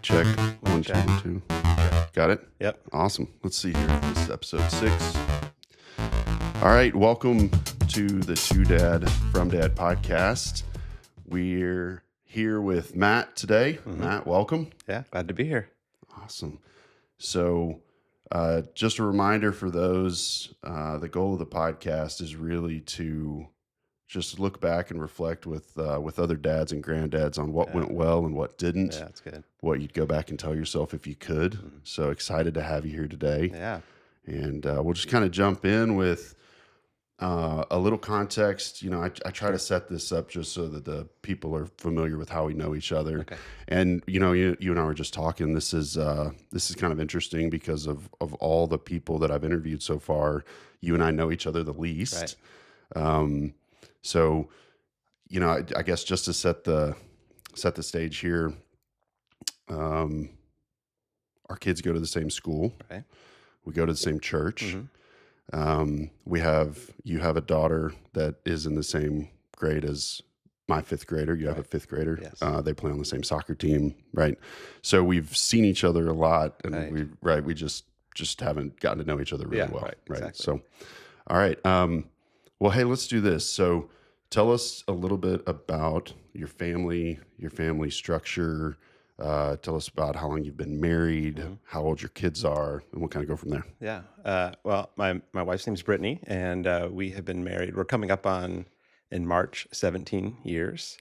Mic check. One, check. 2, 1, 2. Got it? Yep. Awesome. Let's see here. This is episode 6. All right. Welcome to the To Dad From Dad podcast. We're here with Matt today. Matt, welcome. Yeah, glad to be here. Awesome. So just a reminder for those, the goal of the podcast is really to just look back and reflect with other dads and granddads on what went well and what didn't. Yeah, that's good. What you'd go back and tell yourself if you could. So excited to have you here today. Yeah. And we'll just kind of jump in with a little context. You know, I try to set this up just so that the people are familiar with how we know each other. Okay. And you know, you and I were just talking. This is kind of interesting because of all the people that I've interviewed so far. You and I know each other the least. Right. So, you know, I guess just to set the stage here, our kids go to the same school. Right. We go to the same church. Mm-hmm. You have a daughter that is in the same grade as my 5th grader. You have a 5th grader. Yes. They play on the same soccer team, right? So we've seen each other a lot, and we just haven't gotten to know each other really well, right? Exactly. So, all right. Well, hey, let's do this. So tell us a little bit about your family structure. Tell us about how long you've been married, how old your kids are, and we'll kind of go from there. Yeah. Well, my wife's name's Brittany, and we have been married. We're coming up on, in March, 17 years.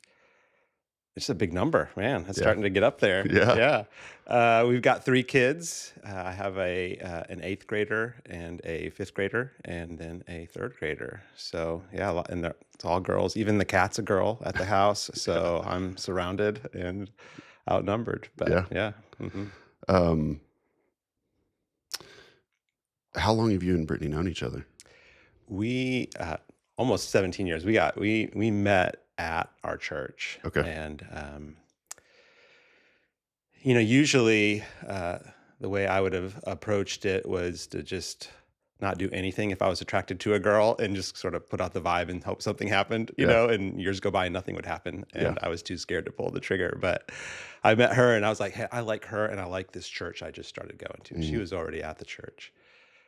It's a big number, man. It's starting to get up there. Yeah. Yeah. We've got 3 kids. I have an 8th grader and a 5th grader, and then a 3rd grader. So yeah, and it's all girls. Even the cat's a girl at the house. So I'm surrounded and outnumbered. But yeah. Mm-hmm. How long have you and Brittany known each other? We almost 17 years. We met at our church. Okay. And usually the way I would have approached it was to just not do anything if I was attracted to a girl and just sort of put out the vibe and hope something happened, you know, and years go by and nothing would happen. And I was too scared to pull the trigger. But I met her and I was like, hey, I like her and I like this church I just started going to. She was already at the church.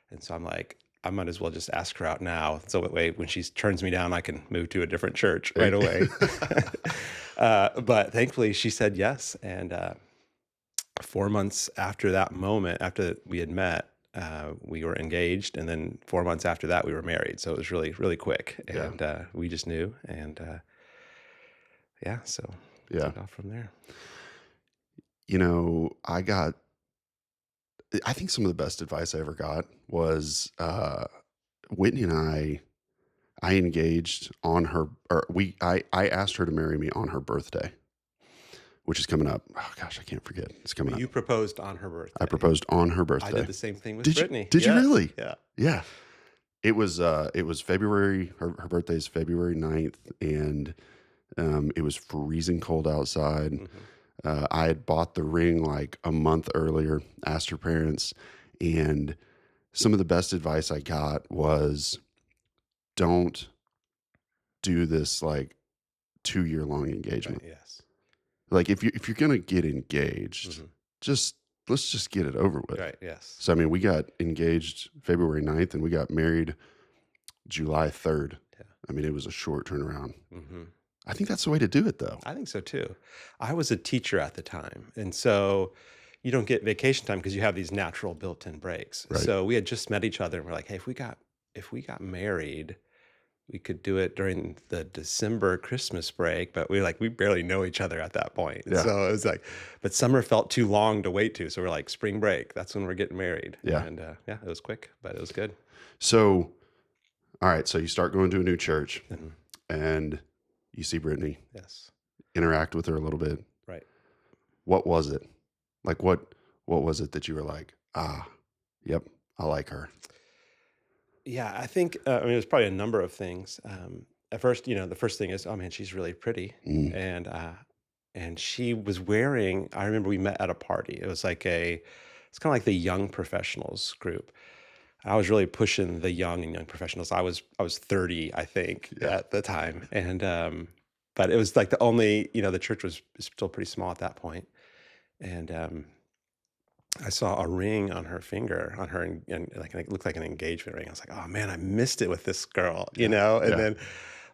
And so I'm like, I might as well just ask her out now. So that way, when she turns me down, I can move to a different church right away. But thankfully, she said yes. And 4 months after that moment, after we had met, we were engaged. And then 4 months after that, we were married. So it was really, really quick. And we just knew. And so took off from there. You know, I think some of the best advice I ever got was Whitney and I engaged on her, I asked her to marry me on her birthday, which is coming up. Oh gosh, I can't forget. It's coming up. You proposed on her birthday. I proposed on her birthday. I did the same thing with Brittany. Did you really? Yeah. Yeah. It was February, her birthday is February 9th, and it was freezing cold outside. I had bought the ring like a month earlier, asked her parents, and some of the best advice I got was don't do this like 2-year-long engagement. Right, yes. Like if you're going to get engaged, let's just get it over with. Right, yes. So, I mean, we got engaged February 9th and we got married July 3rd. Yeah. I mean, it was a short turnaround. I think that's the way to do it, though. I think so too. I was a teacher at the time, and so you don't get vacation time because you have these natural built-in breaks. Right. So we had just met each other, and we're like, hey, if we got married, we could do it during the December Christmas break. But we barely know each other at that point. Yeah. So it was like, but summer felt too long to wait to. So we're like, spring break, that's when we're getting married. Yeah. And it was quick, but it was good. So, all right. So you start going to a new church, and you see Brittany. Yes. Interact with her a little bit. Right. What was it? Like what was it that you were like, yep, I like her? Yeah, I think, it was probably a number of things. At first, the first thing is, oh man, she's really pretty. And she was wearing, I remember we met at a party. It was it's kind of like the young professionals group. I was really pushing the young professionals. I was 30, I think, at the time. And, but it was like the only, the church was still pretty small at that point. and I saw a ring on her finger, on her, and like it looked like an engagement ring. I was like, "Oh man, I missed it with this girl," you Yeah. know. And Yeah. then,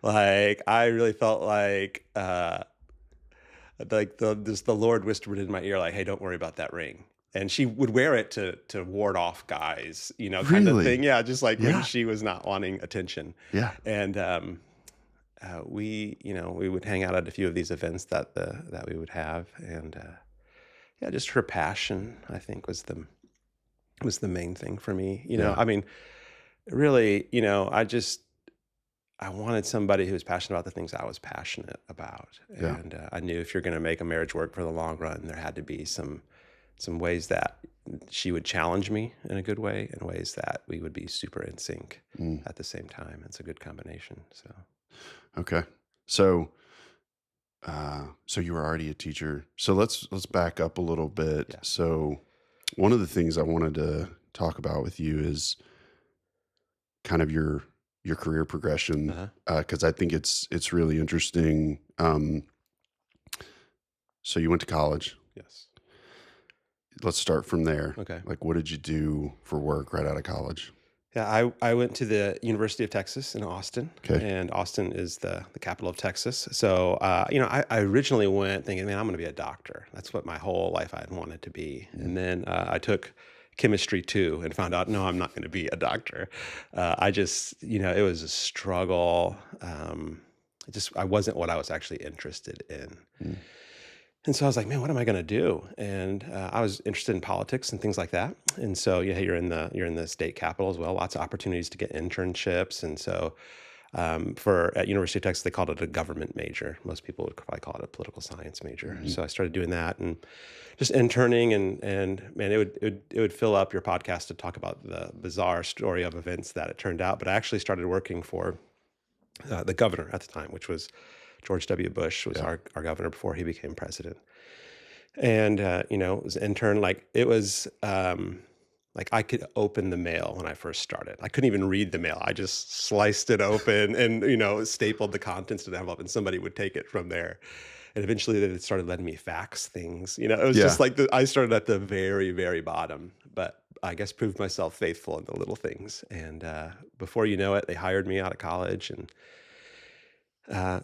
like, I really felt like the Lord whispered in my ear, like, "Hey, don't worry about that ring." And she would wear it to ward off guys, kind of thing. Really? Yeah, just like when Yeah. she was not wanting attention. Yeah. And we would hang out at a few of these events that we would have, and yeah, just her passion, I think, was the main thing for me. Yeah. I mean, really, I wanted somebody who was passionate about the things I was passionate about, Yeah. and I knew if you're going to make a marriage work for the long run, there had to be some ways that she would challenge me in a good way, and ways that we would be super in sync Mm. at the same time. It's a good combination. So Okay. So, so you were already a teacher. So let's back up a little bit. yeah, So one of the things I wanted to talk about with you is kind of your career progression, uh-huh. because I think it's really interesting. So you went to college. Yes, Let's start from there. okay. Like, what did you do for work right out of college? Yeah, I went to the University of Texas in Austin, Okay. and Austin is the capital of Texas. So, I originally went thinking, man, I'm going to be a doctor. That's what my whole life I had wanted to be. Mm. And then I took chemistry too, and found out, no, I'm not going to be a doctor. I just, it was a struggle. I wasn't what I was actually interested in. Mm. And so I was like, man, what am I going to do? And I was interested in politics and things like that. And so, yeah, you're in the state capital as well. Lots of opportunities to get internships. And so, for at University of Texas, they called it a government major. Most people would probably call it a political science major. Mhm. So I started doing that and just interning, and man, it would fill up your podcast to talk about the bizarre story of events that it turned out. But I actually started working for the governor at the time, which was George W. Bush, was Yeah. our governor before he became president. And, it was an intern, like, it was, like, I could open the mail when I first started. I couldn't even read the mail. I just sliced it open and, stapled the contents to the envelope, and somebody would take it from there. And eventually they started letting me fax things. It was Yeah. just like I started at the very, very bottom, but I guess proved myself faithful in the little things. And before you know it, they hired me out of college, and uh,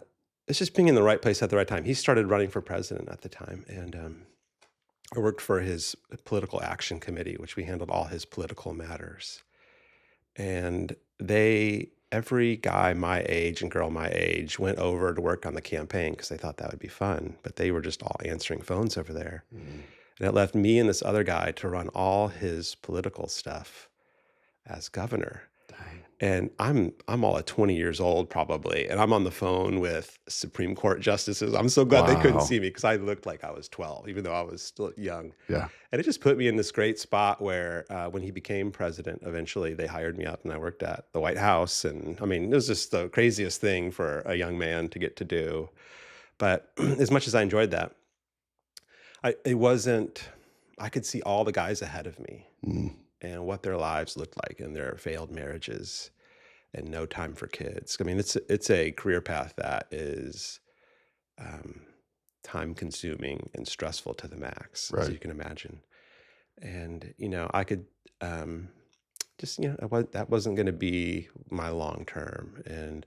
it's just being in the right place at the right time. He started running for president at the time, and I worked for his political action committee, which we handled all his political matters. And every guy my age and girl my age went over to work on the campaign because they thought that would be fun, but they were just all answering phones over there. Mm. And it left me and this other guy to run all his political stuff as governor. Dang. And I'm all at 20 years old probably, and I'm on the phone with Supreme Court justices. I'm so glad they couldn't Wow. see me because I looked like I was 12, even though I was still young. Yeah. And it just put me in this great spot where when he became president, eventually they hired me up and I worked at the White House. And I mean, it was just the craziest thing for a young man to get to do. But as much as I enjoyed that, it wasn't, I could see all the guys ahead of me Mm. and what their lives looked like and their failed marriages and no time for kids. I mean, it's a career path that is um, time consuming and stressful to the max, as Right. you can imagine. And I could just that wasn't going to be my long term. And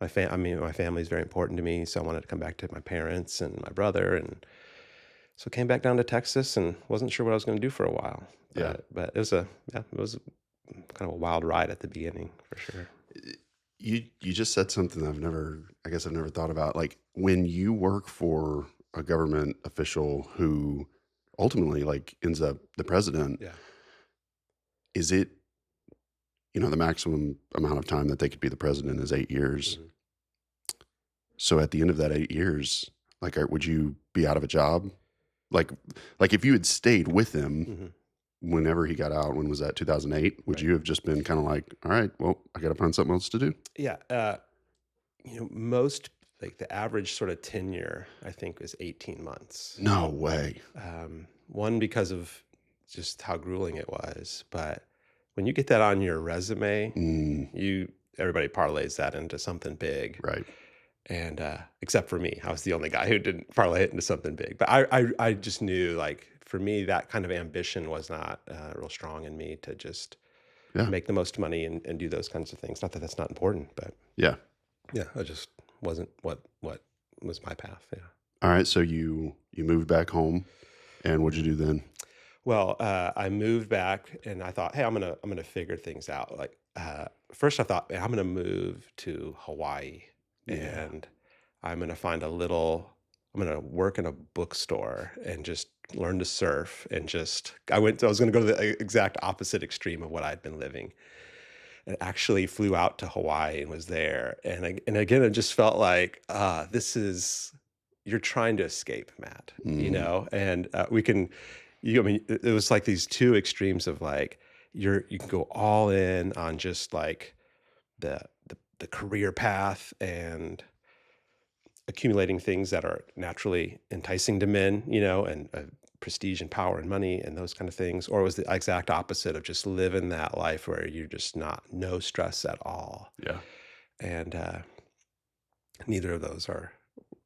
my family is very important to me, so I wanted to come back to my parents and my brother, and so came back down to Texas and wasn't sure what I was going to do for a while. Yeah. But it was kind of a wild ride at the beginning for sure. You just said something I guess I've never thought about. Like when you work for a government official who ultimately like ends up the president, Yeah. is it, the maximum amount of time that they could be the president is 8 years. Mhm. So at the end of that 8 years, like, would you be out of a job? Like, like if you had stayed with him Mhm. whenever he got out, when was that? 2008? Would Right. you have just been kind of like, all right, well, I got to find something else to do? Yeah. Most like the average sort of tenure, I think, is 18 months. No way. One, because of just how grueling it was, but when you get that on your resume, Mm, everybody parlays that into something big. right. And except for me, I was the only guy who didn't parlay it into something big. But I just knew, like, for me, that kind of ambition was not real strong in me to just Yeah. make the most money and do those kinds of things. Not that that's not important, but Yeah. yeah, I just wasn't what was my path. Yeah. All right. So you moved back home, and what'd you do then? Well, I moved back and I thought, hey, I'm gonna figure things out. Like first, I thought, "Man, I'm gonna move to Hawaii Yeah. and I'm gonna find a little. I'm gonna work in a bookstore and just learn to surf and just. I was gonna go to the exact opposite extreme of what I'd been living, and actually flew out to Hawaii and was there. And again, it just felt like, this is you're trying to escape, Matt, Mm, and we can, I mean, it was like these two extremes of like, you can go all in on just like the career path and accumulating things that are naturally enticing to men, and prestige and power and money and those kind of things, or it was the exact opposite of just living that life where you're just not no stress at all, yeah. and neither of those are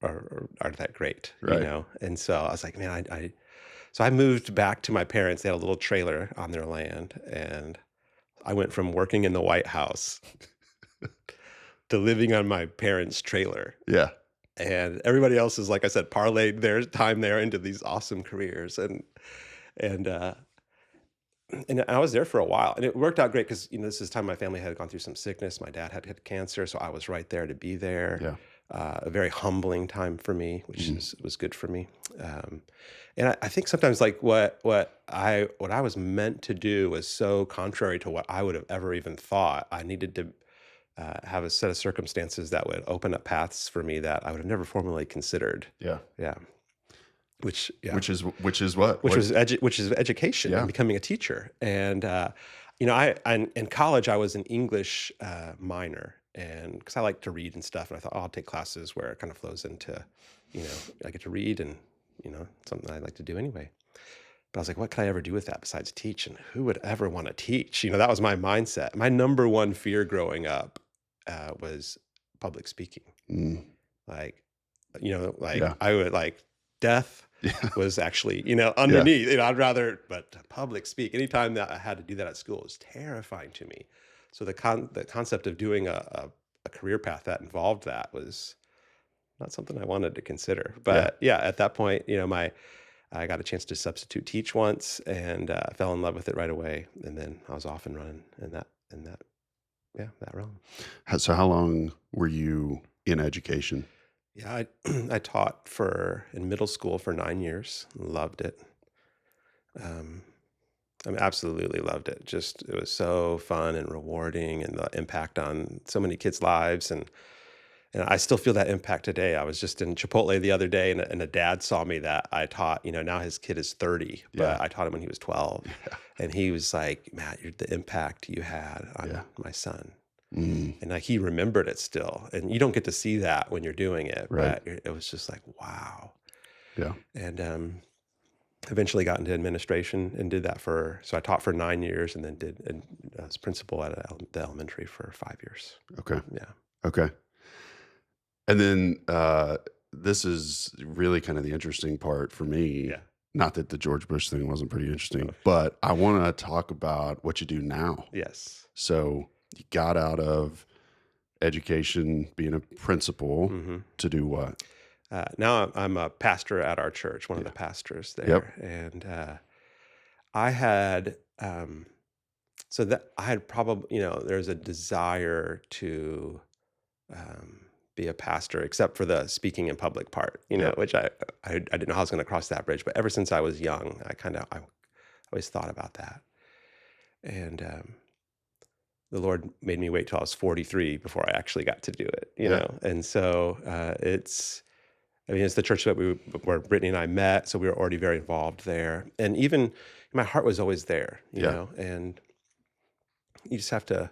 that great, Right. And so I was like, man, so I moved back to my parents. They had a little trailer on their land, and I went from working in the White House to living on my parents' trailer. Yeah. And everybody else is, like I said, parlayed their time there into these awesome careers, and and I was there for a while, and it worked out great because this is time my family had gone through some sickness. My dad had cancer, so I was right there to be there. Yeah. A very humbling time for me, which Mhm. was good for me. Um, and I think sometimes like what I was meant to do was so contrary to what I would have ever even thought. I needed to have a set of circumstances that would open up paths for me that I would have never formally considered. Yeah. Yeah, yeah, Which is what? which What? was which is education and Yeah. becoming a teacher. And I in college I was an English minor, and because I like to read and stuff, and I thought, oh, I'll take classes where it kind of flows into, you know, I get to read and something I like to do anyway. But I was like, what could I ever do with that besides teach? And who would ever want to teach? That was my mindset. My number one fear growing up was public speaking. Mm, Like, like yeah. I would like death Yeah. was actually, Yeah. underneath. I'd rather, but to public speak, anytime that I had to do that at school was terrifying to me. So the concept of doing a career path that involved that was not something I wanted to consider. Yeah. But yeah, at that point, I got a chance to substitute teach once and fell in love with it right away. And then I was off and running in that, yeah, that realm. So how long were you in education? Yeah, I I taught for in middle school for 9 years. Loved it. Um, I mean, absolutely loved it. Just it was so fun and rewarding, and the impact on so many kids' lives, and I still feel that impact today. I was just in Chipotle the other day, and a dad saw me that I taught. Now his kid is 30, Yeah. but I taught him when he was 12, Yeah. and he was like, "Matt, the impact you had Yeah. on my son." Mm, And like he remembered it still, and you don't get to see that when you're doing it, right. but it was just like, wow. Yeah. And eventually got into administration and did that so I taught for 9 years and then did and as principal at the elementary for 5 years. Okay. Yeah. Okay. And then this is really kind of the interesting part for me. Yeah. Not that the George Bush thing wasn't pretty Oh, interesting, but I want to talk about what you do now. yes. So you got out of education, being a principal, Hmm. to do what? Now I'm a pastor at our church, one of Yeah. the pastors Yep. there, and I had so that I had probably there's a desire to um, be a pastor, except for the speaking in public part, Yep. which I didn't know how I was going to cross that bridge. But ever since I was young, I always thought about that, and the Lord made me wait till I was 43 before I actually got to do it, Yeah. And so I mean, it's the church that where Brittany and I met, so we were already very involved there, and even my heart was always there, Yeah. and you just have to.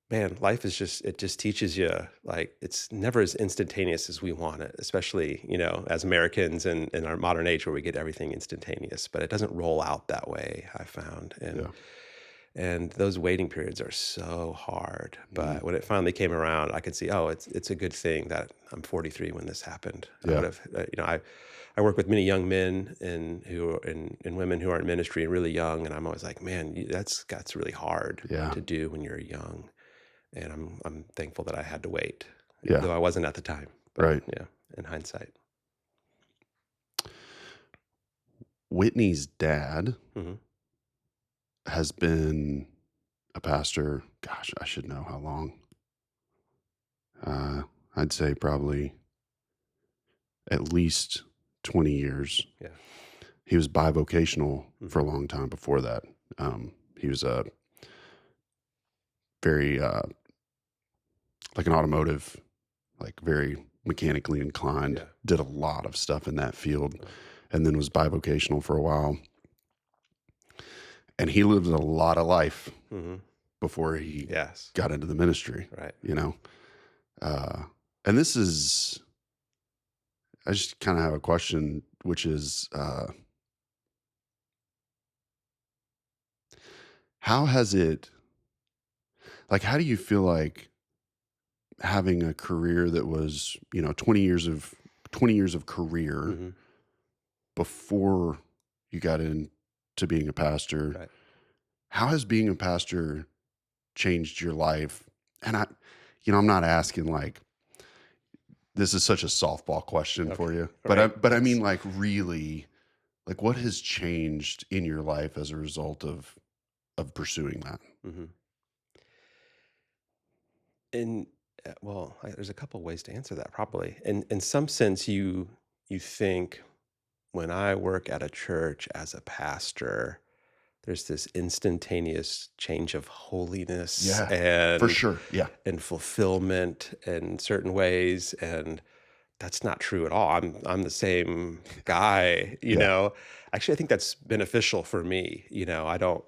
Man, life is it just teaches you like it's never as instantaneous as we want it, especially, as Americans in our modern age where we get everything instantaneous, but it doesn't roll out that way, I found. Yeah. And those waiting periods are so hard. Mm. But when it finally came around, I could see, oh, it's a good thing that I'm 43 when this happened. I would Yeah. have, I work with many young men and women who are in ministry and really young, and I'm always like, man, that's really hard Yeah. to do when you're young. And I'm thankful that I had to wait, Yeah. though I wasn't at the time. But Right. yeah, in hindsight. Whitney's dad Hmm. has been a pastor. Gosh, I should know how long. Uh, I'd say probably at least 20 years. Yeah. He was bivocational for Hmm. a long time before that. He was a very, like an automotive, like very mechanically inclined, Yeah. did a lot of stuff in that field, Wow. and then was bivocational for a while. And he lived a lot of life Hmm. before he Yes. got into the ministry, Right. you know? Uh, and this is, I just kind of have a question, which is, how has it, like, how do you feel like having a career that was, 20 years of career Hmm. before you got into being a pastor? Right. How has being a pastor changed your life? And I'm not asking like this is such a softball question Okay. for you, All right. but I Thanks. mean like really, like what has changed in your life as a result of pursuing that? Hmm. And well, there's a couple ways to answer that probably. In some sense, you think when I work at a church as a pastor, there's this instantaneous change of holiness Yeah, for and sure. Yeah, fulfillment in certain ways, and that's not true at all. I'm the same guy, yeah, Actually, I think that's beneficial for me. I don't.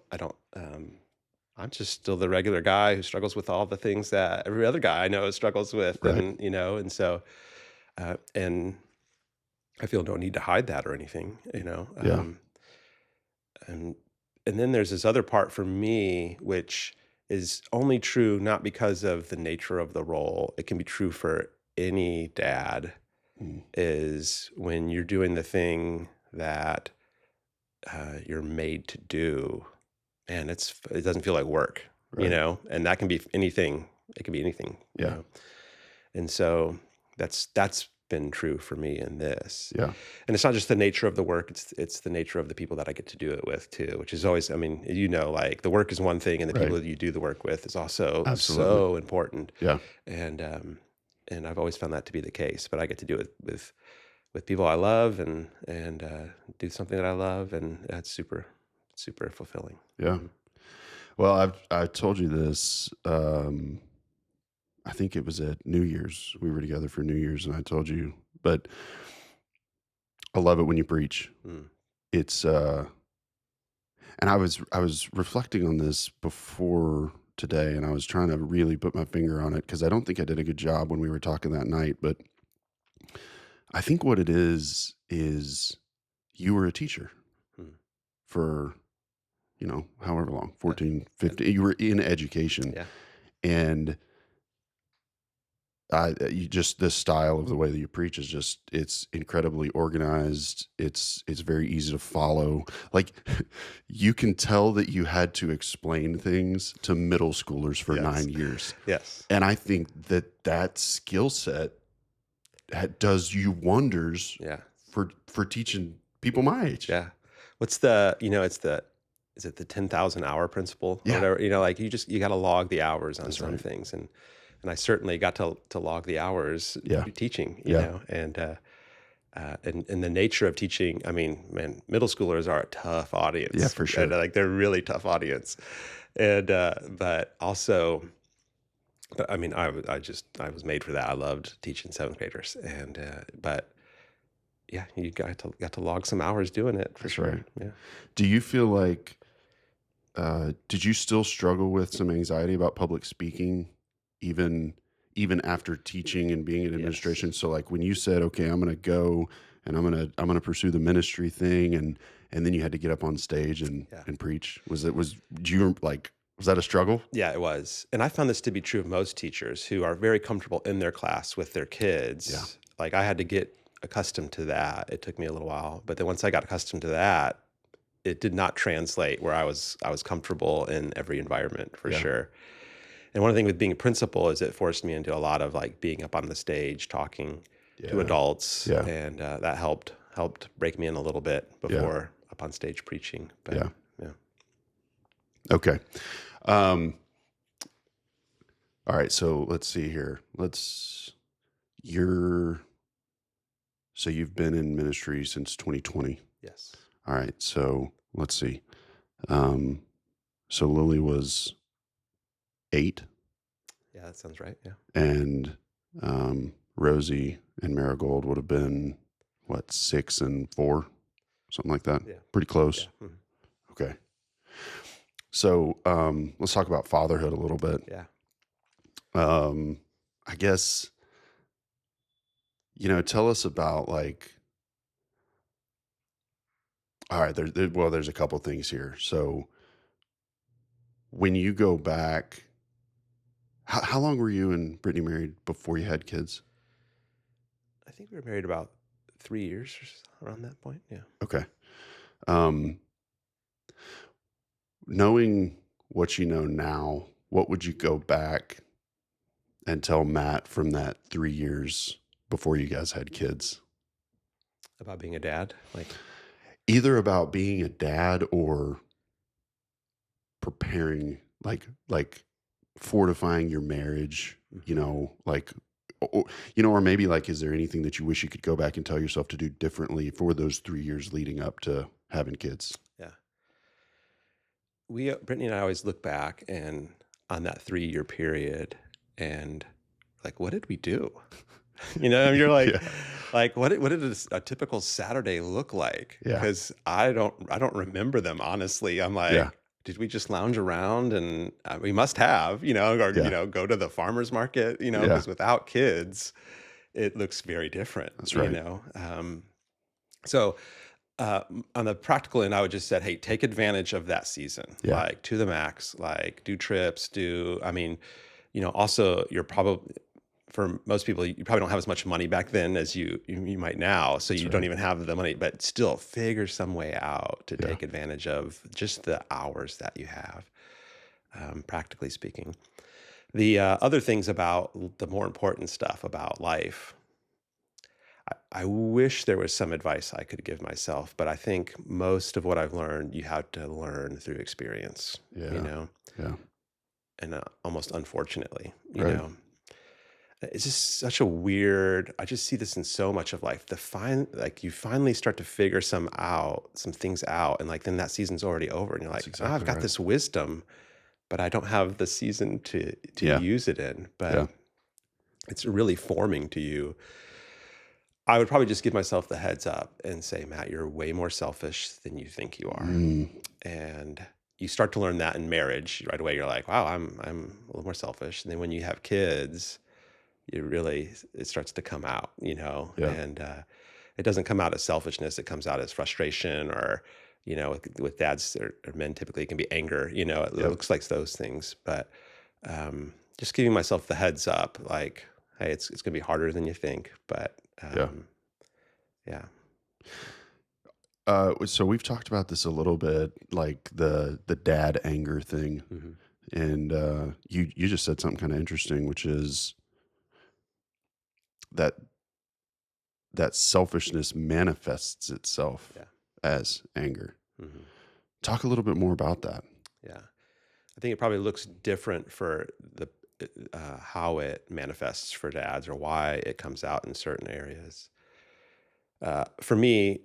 I'm just still the regular guy who struggles with all the things that every other guy I know struggles with, right. and so and I feel no need to hide that or anything. Yeah, And and then there's this other part for me, which is only true not because of the nature of the role. It can be true for any dad. mm, Is when you're doing the thing that you're made to do, and it doesn't feel like work, right. and that can be anything. It can be anything, Yeah, and so that's been true for me in this. yeah, And it's not just the nature of the work, it's the nature of the people that I get to do it with too, which is always, I mean, like the work is one thing and the people right. that you do the work with is also Absolutely. so important. Yeah, And I've always found that to be the case, but I get to do it with people I love and do something that I love, and that's super fulfilling. yeah. Mhm. Well, I told you this. I think it was at New Year's. We were together for New Year's, and I told you. But I love it when you preach. Mm. It's and I was reflecting on this before today, and I was trying to really put my finger on it because I don't think I did a good job when we were talking that night. But I think what it is you were a teacher Mm. for however long, Yeah. 14, Yeah. 15. You were in education, Yeah. and you just this style of the way that you preach is just it's incredibly organized. It's very easy to follow. Like you can tell that you had to explain things to middle schoolers for Yes. 9 years, Yes. and I think that skill set does you wonders Yeah. for teaching people my age. Yeah. What's the it's the is it the 10,000 hour principle or Yeah, whatever? Like you got to log the hours on that's some right. things, and I certainly got to log the hours Yeah, teaching, yeah, and the nature of teaching. I mean, man, middle schoolers are a tough yeah, audience, for and sure. like they're a really tough audience, and but also. But I mean, I was made for that. I loved teaching seventh graders, and but yeah, you got to log some hours doing it for That's sure. right. Yeah. Do you feel like did you still struggle with some anxiety about public speaking, even even after teaching and being in Yes. administration? So, like when you said, "Okay, I'm going to go and I'm going to pursue the ministry thing," and then you had to get up on stage Yeah. and preach. Was it was do you like? Was that a struggle? Yeah, it was. And I found this to be true of most teachers who are very comfortable in their class with their Yeah. kids. Like I had to get accustomed to that. It took me a little while, but then once I got accustomed to that, it did not translate where I was comfortable in every environment for Yeah. sure. And one of the things with being a principal is it forced me into a lot of like being up on the stage talking to Yeah. adults, Yeah. and that helped break me in a little bit Yeah. before up on stage preaching. But Yeah. yeah, Okay. Um, all right. So let's see here. You're, so you've been in ministry since 2020. yes, All right. So let's see. Um, so Lily was 8 yeah, that sounds right. Yeah, and, Rosie and Marigold would have been what, 6 and 4, something like that. yeah, Pretty close. yeah, mhm, Okay. So, let's talk about fatherhood a little bit. yeah. Um, I guess, tell us about like, all right, well, there's a couple things here. So when you go back, how long were you and Brittany married before you had kids? I think we were married about 3 years or around that point. Yeah. Okay. Um, knowing what you know now, what would you go back and tell Matt from that 3 years before you guys had kids? About being a dad, like, Either about being a dad or preparing, like fortifying your marriage, mhm, like, or maybe like, is there anything that you wish you could go back and tell yourself to do differently for those 3 years leading up to having kids? yeah. Brittany and I always look back and on that 3-year period and like, what did we do? You're Yeah. like, what did a typical Saturday look like? Yeah. Because I don't remember them, honestly. I'm Yeah. like, did we just lounge around? And we must have, or Yeah. go to the farmer's market, Yeah. because without kids, it looks very different. That's right. So on the practical end, I would just said, hey, take advantage of that season, Yeah. like to the max, like do trips, I mean, also you're probably, for most people, you probably don't have as much money back then as you might now. So That's you don't right. even have the money, but still figure some way out to Yeah. take advantage of just the hours that you have, practically speaking. The other things about the more important stuff about life, I wish there was some advice I could give myself, but I think most of what I've learned, you have to learn through experience, you Yeah. know, Yeah. and almost unfortunately, Right. it's just such a weird. I just see this in so much of life. Like you finally start to figure some things out, and like then that season's already over, and you're That's like, oh, I've exactly got right. this wisdom, but I don't have the season to Yeah. use it in. But Yeah. it's really forming to you. I would probably just give myself the heads up and say, Matt, you're way more selfish than you think you are. Mm, And you start to learn that in marriage right away. You're like, wow, I'm a little more selfish. And then when you have kids, it starts to come out, yeah. and it doesn't come out as selfishness. It comes out as frustration, or, with dads or men, typically it can be anger, it Yep. looks like those things, but just giving myself the heads up, like, hey, it's going to be harder than you think, but Yeah. yeah. So we've talked about this a little bit, like the dad anger thing, Hmm. and you just said something kind of interesting, which is that that selfishness manifests itself Yeah. as anger. Hmm. Talk a little bit more about that. Yeah. I think it probably looks different for how it manifests for dads or why it comes out in certain areas. For me,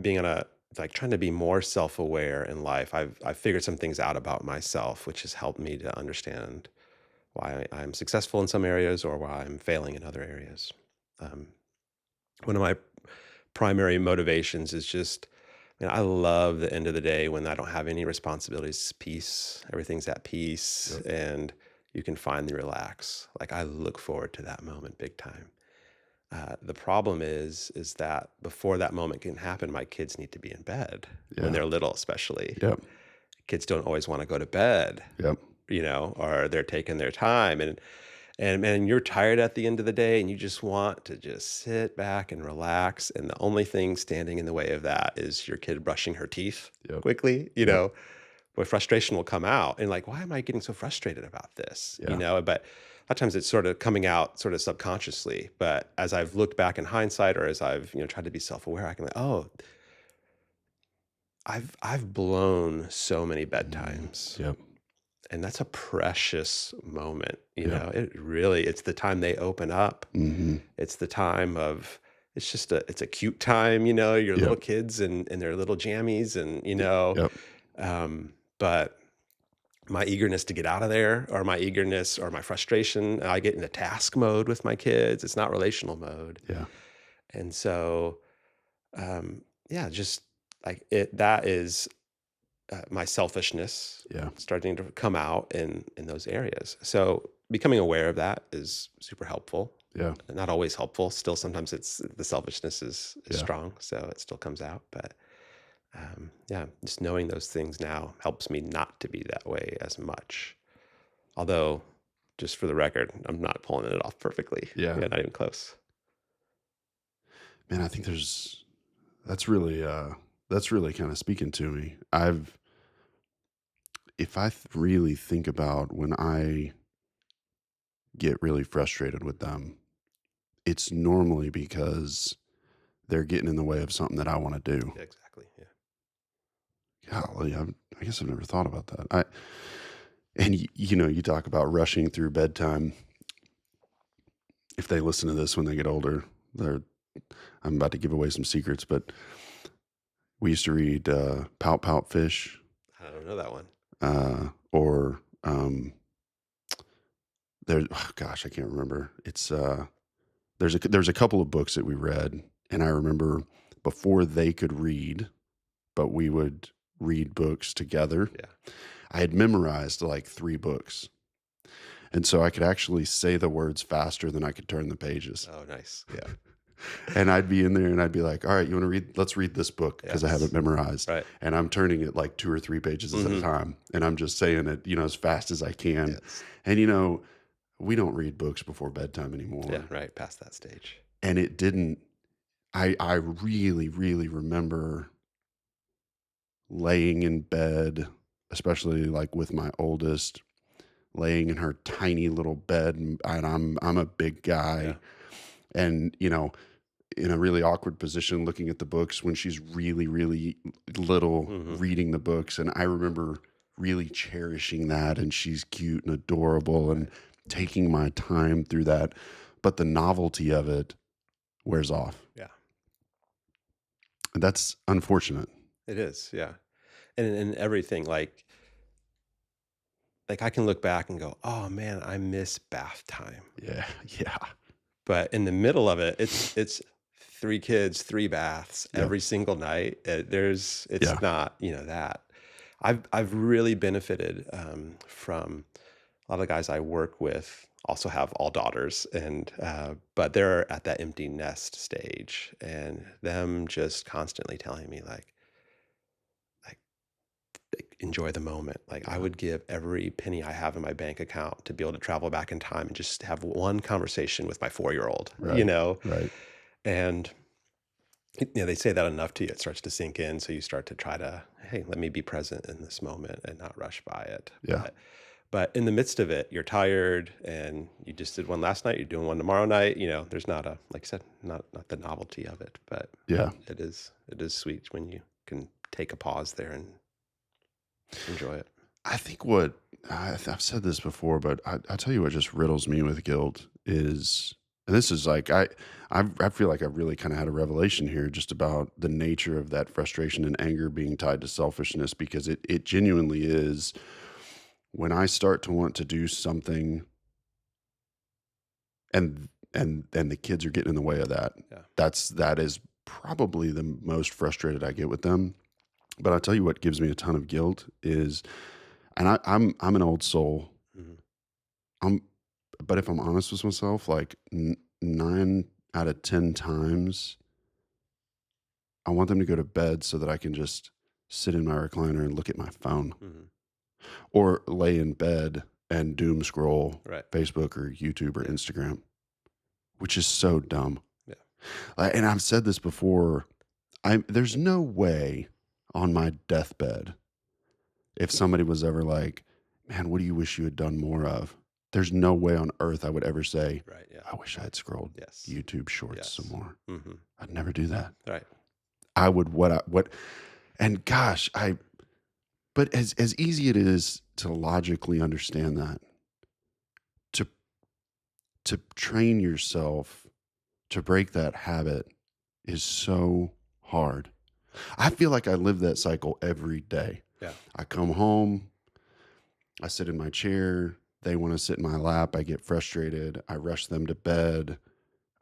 being on a like trying to be more self-aware in life, I've figured some things out about myself, which has helped me to understand why I'm successful in some areas or why I'm failing in other areas. Um, One of my primary motivations is just, I love the end of the day when I don't have any responsibilities, peace, everything's at peace, Yep. and you can finally relax. Like I look forward to that moment big time. The problem is that before that moment can happen, my kids need to be in bed when Yeah. they're little, especially, Yep. kids don't always want to go to bed, Yep. or they're taking their time, and man, you're tired at the end of the day and you just want to just sit back and relax. And the only thing standing in the way of that is your kid brushing her teeth Yep. quickly, Yep. where frustration will come out and like, why am I getting so frustrated about this? Yeah. But a lot of times it's sort of coming out sort of subconsciously. But as I've looked back in hindsight, or as I've, tried to be self-aware, I can like, oh, I've blown so many bedtimes. Yep. And that's a precious moment, Yep. It really it's the time they open up. Hmm. It's the time of it's a cute time, your little Yep. kids and their little jammies and, Yep. but my eagerness to get out of there, or my eagerness or my frustration, I get into task mode with my kids. It's not relational mode. Yeah. And so, yeah, just like that is my selfishness Yeah. starting to come out in those areas. So becoming aware of that is super helpful. Yeah. Not always helpful. Still, sometimes it's the selfishness is Yeah. strong, so it still comes out. But yeah, just knowing those things now helps me not to be that way as much. Although, just for the record, I'm not pulling it off perfectly. Yeah. Yeah, not even close. Man, I think that's really kind of speaking to me. If I really think about when I get really frustrated with them, it's normally because they're getting in the way of something that I want to do. Yeah, exactly. Yeah. Golly, I guess I've never thought about that. You talk about rushing through bedtime. If they listen to this when they get older, I'm about to give away some secrets, but we used to read Pout Pout Fish, I don't know that one. or oh gosh, I can't remember. There's a couple of books that we read, and I remember before they could read, but we would read books together. Yeah. I had memorized like 3 books, and so I could actually say the words faster than I could turn the pages. Oh, nice. Yeah. And I'd be in there and I'd be like, "All right, you want to read? Let's read this book because I have Yes. it memorized." Right. And I'm turning it like 2 or 3 pages at a Mhm. time, and I'm just saying it, as fast as I can. Yes. And we don't read books before bedtime Yeah. anymore. Right. Past that stage. And it didn't. I really, really remember laying in bed, especially like with my oldest, laying in her tiny little bed, and I'm a big Yeah. guy, and in a really awkward position looking at the books when she's really, really little, Hmm. reading the books. And I remember really cherishing that, and she's cute and adorable, and Right. taking my time through that. But the novelty of it wears off. Yeah. And that's unfortunate. It is. Yeah. And everything like I can look back and go, oh man, I miss bath time. Yeah. Yeah. But in the middle of it, it's 3 kids, 3 baths Yep. every single night. Yeah. It's not, that. I've really benefited from a lot of the guys I work with also have all daughters, and but they're at that empty nest stage, and them just constantly telling me like enjoy the moment. Like I Yeah. would give every penny I have in my bank account to be able to travel back in time and just have one conversation with my 4-year-old, Right. Right. And they say that enough to you, it starts to sink in. So you start to try to, hey, let me be present in this moment and not rush by it. Yeah. But in the midst of it, you're tired and you just did one last night, you're doing one tomorrow night. There's not like I said, not the novelty of it, but Yeah. it is sweet when you can take a pause there and enjoy it. I think I've said this before, but I tell you what just riddles me with guilt is, and this is like, I feel like I've really kind of had a revelation here just about the nature of that frustration and anger being tied to selfishness, because it genuinely is. When I start to want to do something, and the kids are getting in the way of that, Yeah. that is probably the most frustrated I get with them. But I'll tell you what gives me a ton of guilt is, and I'm an old soul. Mhm. I'm, but if I'm honest with myself, like 9 out of 10 times, I want them to go to bed so that I can just sit in my recliner and look at my phone Mhm. or lay in bed and doom scroll Right. Facebook or YouTube or Yeah. Instagram, which is so dumb. Yeah. And I've said this before. There's no way on my deathbed, if somebody was ever like, "Man, what do you wish you had done more of?" There's no way on earth I would ever say, Right. Yeah. "I wish I had scrolled Yes. YouTube Shorts some Yes. more." Mhm. I'd never do that. Right. I would what and gosh, I but as easy it is to logically understand that, to train yourself to break that habit is so hard. I feel like I live that cycle every day. Yeah. I come home, I sit in my chair, they want to sit in my lap, I get frustrated, I rush them to bed,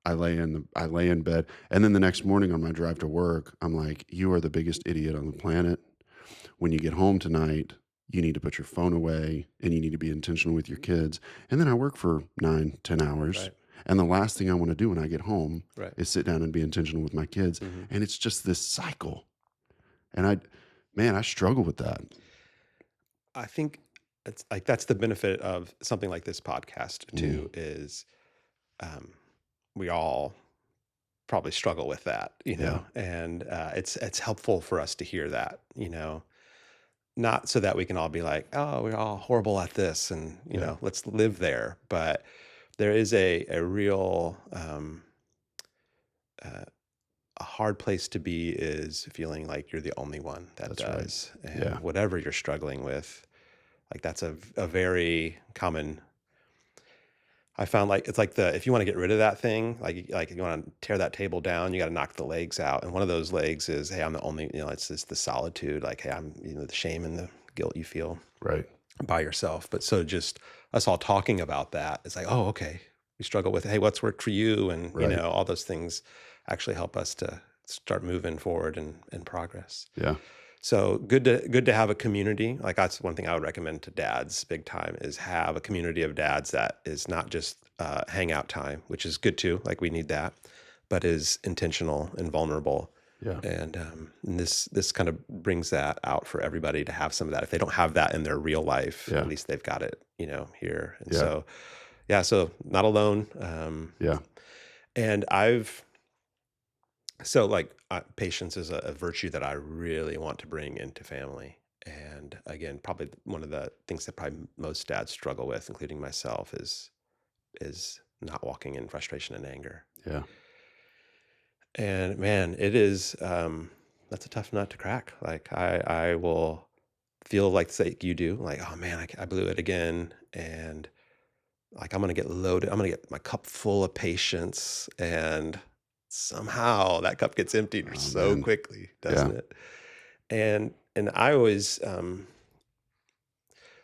I lay in bed, and then the next morning on my drive to work, I'm like, "You are the biggest idiot on the planet. When you get home tonight, you need to put your phone away and you need to be intentional with your kids." And then I work for 9, 10 hours. Right. And the last thing I want to do when I get home Right. is sit down and be intentional with my kids. Mhm. And it's just this cycle. And man, I struggle with that. I think it's like that's the benefit of something like this podcast Mm, too is um, we all probably struggle with that, yeah. and it's helpful for us to hear that, not so that we can all be like, oh, we're all horrible at this, and Yeah. let's live there, but there is a real uh, a hard place to be is feeling like you're the only one that That's right. does, and Yeah. whatever you're struggling with, like that's a very common. I found like it's like the if you want to get rid of that thing, like if you want to tear that table down, you got to knock the legs out. And one of those legs is, hey, I'm the only, it's just the solitude, like, hey, I'm, the shame and the guilt you feel Right. by yourself. But so just us all talking about that, it's like, oh, okay, we struggle with, hey, what's worked for you, and Right. all those things actually help us to start moving forward and progress. Yeah. So good to have a community. Like that's one thing I would recommend to dads big time is have a community of dads that is not just hangout time, which is good too. Like we need that, but is intentional and vulnerable. Yeah. And this kind of brings that out for everybody to have some of that. If they don't have that in their real life, at Yeah. least they've got it, here. And Yeah. so, yeah, so not alone. Yeah. And I've So, like, patience is a virtue that I really want to bring into family. And again, probably one of the things that probably most dads struggle with, including myself, is not walking in frustration and anger. Yeah. And man, it is that's a tough nut to crack. Like I will feel like you do, like, oh man, I blew it again, and like I'm gonna get loaded. I'm gonna get my cup full of patience, and somehow that cup gets emptied Oh so man. quickly, Yeah. doesn't it? And I always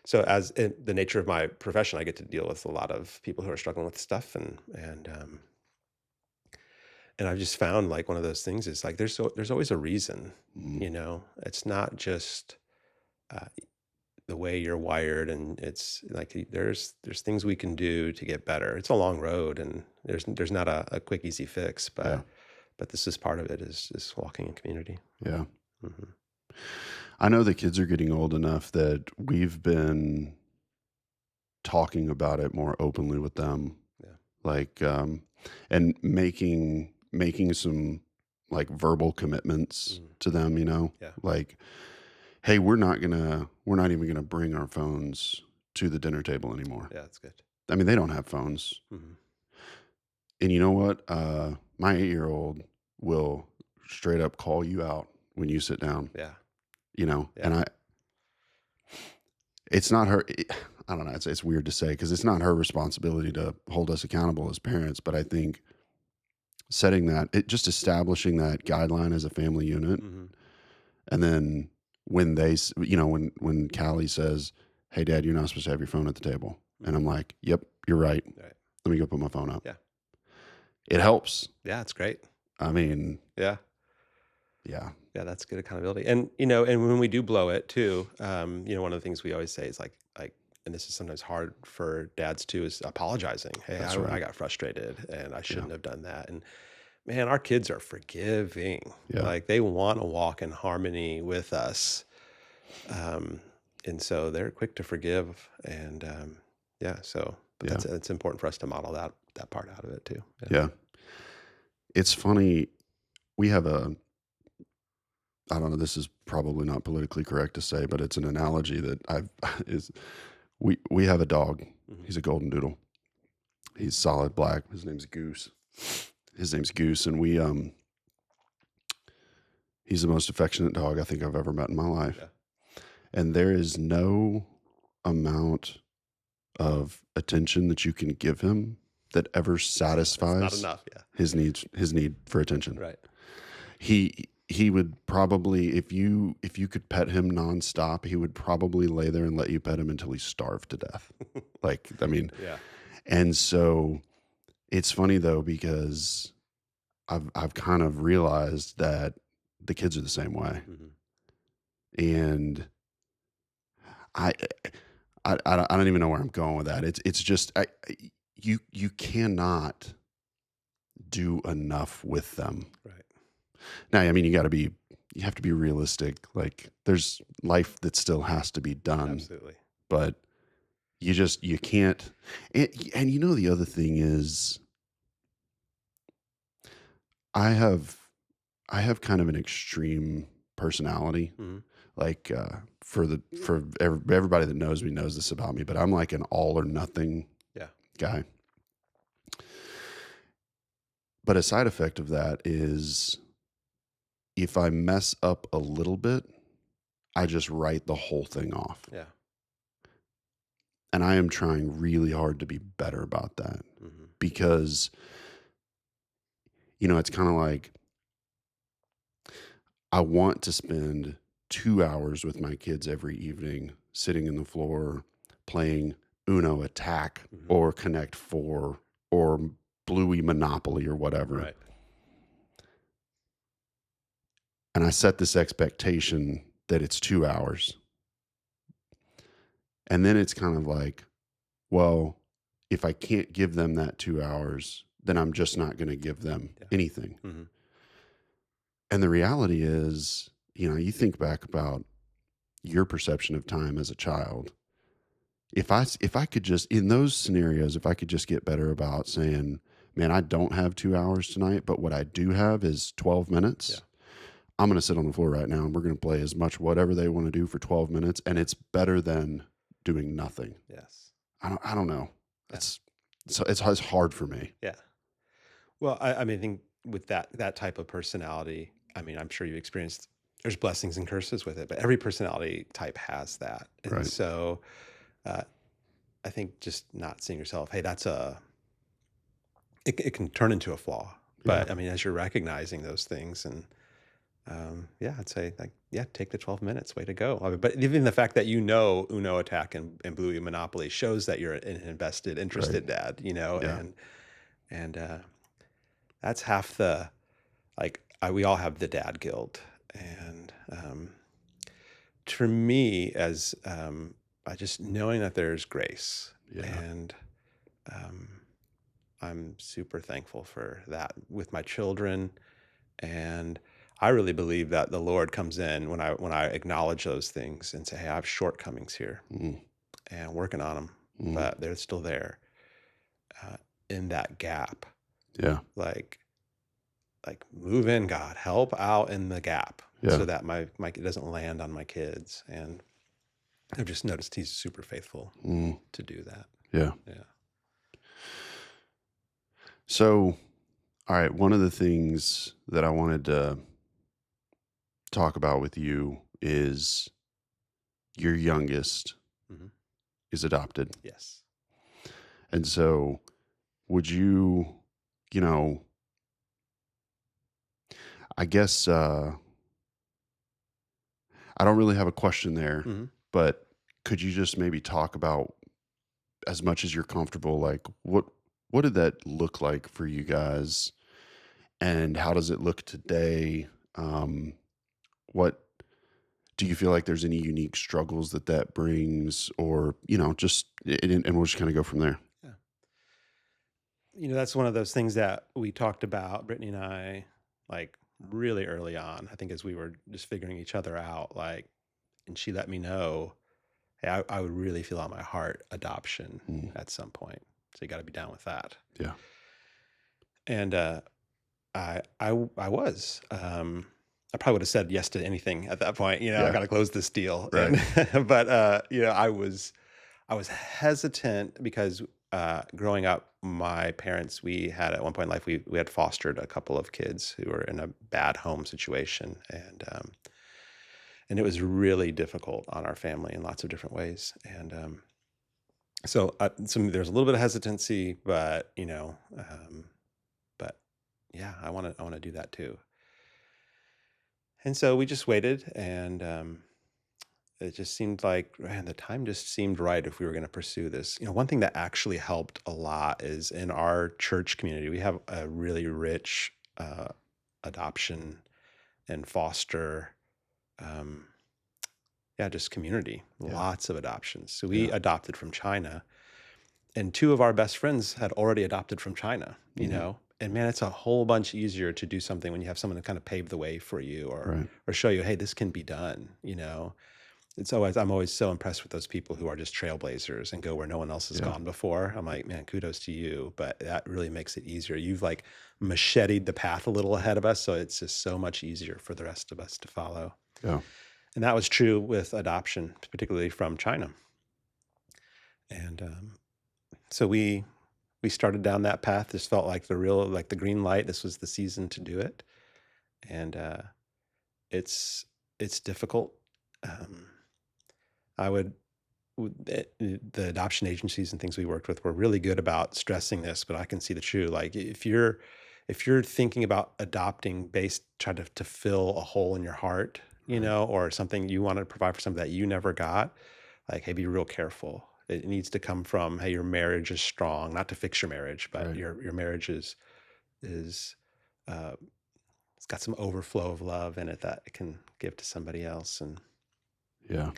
so as in the nature of my profession, I get to deal with a lot of people who are struggling with stuff, and I've just found like one of those things is like there's always a reason, Mm, It's not just uh, the way you're wired, and it's like there's things we can do to get better. It's a long road, and there's not a quick easy fix, yeah. but this is part of it is walking in community. Yeah. Hmm. I know the kids are getting old enough that we've been talking about it more openly with them, Yeah. like, and making some like verbal commitments Mm. to them, Yeah. like, hey, we're not even gonna bring our phones to the dinner table anymore. Yeah, that's good. I mean, they don't have phones. Hmm. And you know what? My 8-year-old will straight up call you out when you sit down, Yeah. and Yeah. it's not her. I don't know. It's weird to say because it's not her responsibility to hold us accountable as parents. But I think just establishing that guideline as a family unit, Hmm. and then when when Callie says, "Hey, Dad, you're not supposed to have your phone at the table," and Hmm. I'm like, "Yep, you're right. Right. Let me go put my phone up." Yeah. It helps. Yeah, it's great. I mean, Yeah. yeah, Yeah, that's good accountability. And and when we do blow it too, one of the things we always say is like, and this is sometimes hard for dads too, is apologizing. Hey, that's I right. got frustrated and I Yeah, shouldn't have done that. Man, our kids are forgiving. Yeah. Like, they wanna walk in harmony with us, um, and so they're quick to forgive, and, yeah, so but Yeah. that's it's important for us to model that part out of it too. Yeah. Yeah. It's funny. We have I don't know, this is probably not politically correct to say, but it's an analogy that I've is we have a dog. Mhm. He's a golden doodle. He's solid black. His name's Goose. His name's Goose, and he's the most affectionate dog I think I've ever met in my life. Yeah. And there is no amount of attention that you can give him that ever It's not satisfies enough, yeah. his need for attention. Right. He would probably, if you could pet him nonstop, he would probably lay there and let you pet him until he starved to death. Like, I mean, Yeah. and so it's funny though because I've kind of realized that the kids are the same way, Mhm. and I I don't even know where I'm going with that. It's just you cannot do enough with them. Right. Now, I mean, you have to be realistic. Like, there's life that still has to be done, Absolutely. but you can't. And you know, the other thing is, I have I have kind of an extreme personality. Mhm. Like, everybody that knows me knows this about me, but I'm like an all or nothing Yeah. guy. But a side effect of that is if I mess up a little bit, I just write the whole thing off. Yeah. And I am trying really hard to be better about that Mhm. because, it's kind of like I want to spend 2 hours with my kids every evening sitting in the floor playing Uno Attack Mhm. or Connect Four or Bluey Monopoly or whatever. Right. And I set this expectation that it's 2 hours. And then it's kind of like, well, if I can't give them that 2 hours, then I'm just not going to give them Yeah. anything. Mhm. And the reality is, you think back about your perception of time as a child. If I could just, in those scenarios, if I could just get better about saying, man, I don't have 2 hours tonight, but what I do have is 12 Yeah. minutes. I'm going to sit on the floor right now and we're going to play as much whatever they want to do for 12 minutes. And it's better than doing nothing. Yes. I don't know. Yeah. It's hard for me. Yeah. Well, I mean, I think with that type of personality, I mean, I'm sure you've experienced there's blessings and curses with it, but every personality type has that. And Right. so uh, I think just not seeing yourself, hey, it can turn into a flaw. Yeah. But I mean, as you're recognizing those things and yeah, I'd say like, yeah, take the 12 minutes, way to go. I mean, but even the fact that Uno Attack and Bluey Monopoly shows that you're an invested, Right. interested dad, Yeah. and that's half the like we all have the dad guilt, and for me, as I just knowing that there's grace, Yeah. and um, I'm super thankful for that with my children, and I really believe that the Lord comes in when I acknowledge those things and say, "Hey, I have shortcomings here, Mm, and I'm working on them, mm, but they're still there uh, in that gap." yeah. Like move in, God, help out in the gap Yeah. so that my it doesn't land on my kids. And I've just noticed he's super faithful Mm, to do that. yeah. Yeah. So, all right, one of the things that I wanted to talk about with you is your youngest Hmm. is adopted. Yes. And so, would you, you know, I guess I don't really have a question there, Hmm. but could you just maybe talk about as much as you're comfortable, like what did that look like for you guys and how does it look today? What do you feel like there's any unique struggles that brings or, just and we'll just kind of go from there. Yeah. That's one of those things that we talked about, Brittany and I, like really early on. I think as we were just figuring each other out, like, and she let me know, hey, I would really feel on my heart adoption Mm, at some point. So you got to be down with that. yeah. And I was. I probably would have said yes to anything at that point. I Yeah. got to close this deal. Right. And but I was hesitant because growing up, my parents, we had at one point in life, we had fostered a couple of kids who were in a bad home situation, and it was really difficult on our family in lots of different ways. And so there's a little bit of hesitancy, but yeah, I want to do that too. And so we just waited, and it just seemed like, man, the time just seemed right if we were going to pursue this. One thing that actually helped a lot is in our church community, we have a really rich adoption and foster, um, yeah, just community, Yeah. lots of adoptions. So we Yeah. adopted from China, and two of our best friends had already adopted from China, Mhm. and man, it's a whole bunch easier to do something when you have someone to kind of pave the way for you, Right. or show you, hey, this can be done. I'm always so impressed with those people who are just trailblazers and go where no one else has Yeah. gone before. I'm like, man, kudos to you. But that really makes it easier. You've like macheted the path a little ahead of us. So it's just so much easier for the rest of us to follow. Yeah. And that was true with adoption, particularly from China. And so we started down that path. This felt like the green light. This was the season to do it. And it's it's difficult. Um, I would the adoption agencies and things we worked with were really good about stressing this, but I can see the true, like, if you're thinking about adopting based try to fill a hole in your heart, Right. or something you want to provide for something that you never got, like, hey, be real careful. It needs to come from, hey, your marriage is strong, not to fix your marriage, but Right. your marriage is uh it's got some overflow of love in it that it can give to somebody else. And Yeah.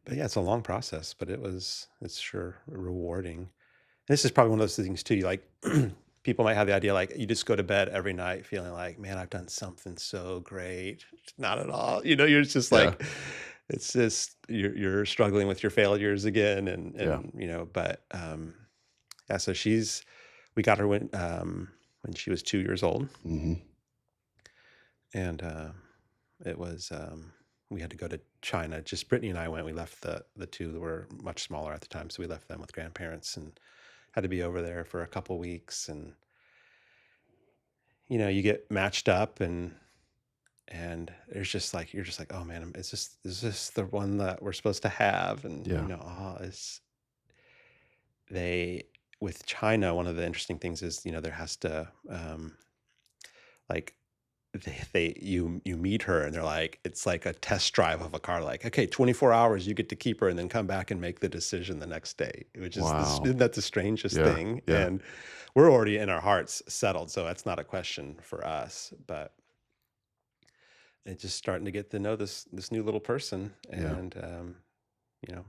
but yeah, it's a long process, but it's sure rewarding. This is probably one of those things too. You like people might have the idea like you just go to bed every night feeling like, man, I've done something so great. Not at all. You're just Yeah. like it's just you're struggling with your failures again, and Yeah. but yeah, so we got her when she was 2 years old, Mhm. and it was we had to go to China. Just Brittany and I went. We left the two that were much smaller at the time, so we left them with grandparents and had to be over there for a couple weeks. And you get matched up, and there's just like you're just like, oh man, is this the one that we're supposed to have? And Yeah. it's they with China. One of the interesting things is there has to like you meet her, and they're like, it's like a test drive of a car, like, okay, 24 hours you get to keep her and then come back and make the decision the next day, which is Wow. isn't that the strangest Yeah. thing? Yeah. And we're already in our hearts settled, so that's not a question for us. But it's just starting to get to know this new little person, Yeah. and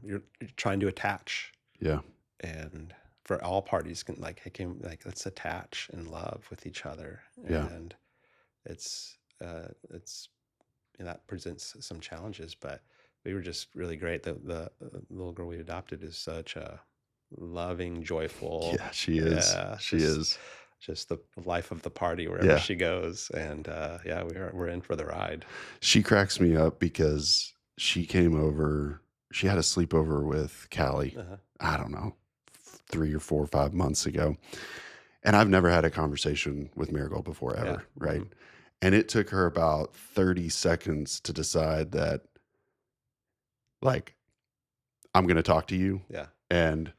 you're trying to attach, Yeah. and for all parties can like, hey, let's attach and love with each other. Yeah. And it's and that presents some challenges, but we were just really great. The little girl we adopted is such a loving, joyful, Yeah. She is. yeah, She is. just the life of the party wherever Yeah. she goes. And yeah, we're in for the ride. She cracks me up because she came over. She had a sleepover with Callie. Uh-huh. I don't know, 3 or 4 or 5 months ago. And I've never had a conversation with Marigold before Yeah. ever, right? Mhm. And it took her about 30 seconds to decide that, like, I'm gonna talk to you, Yeah. and,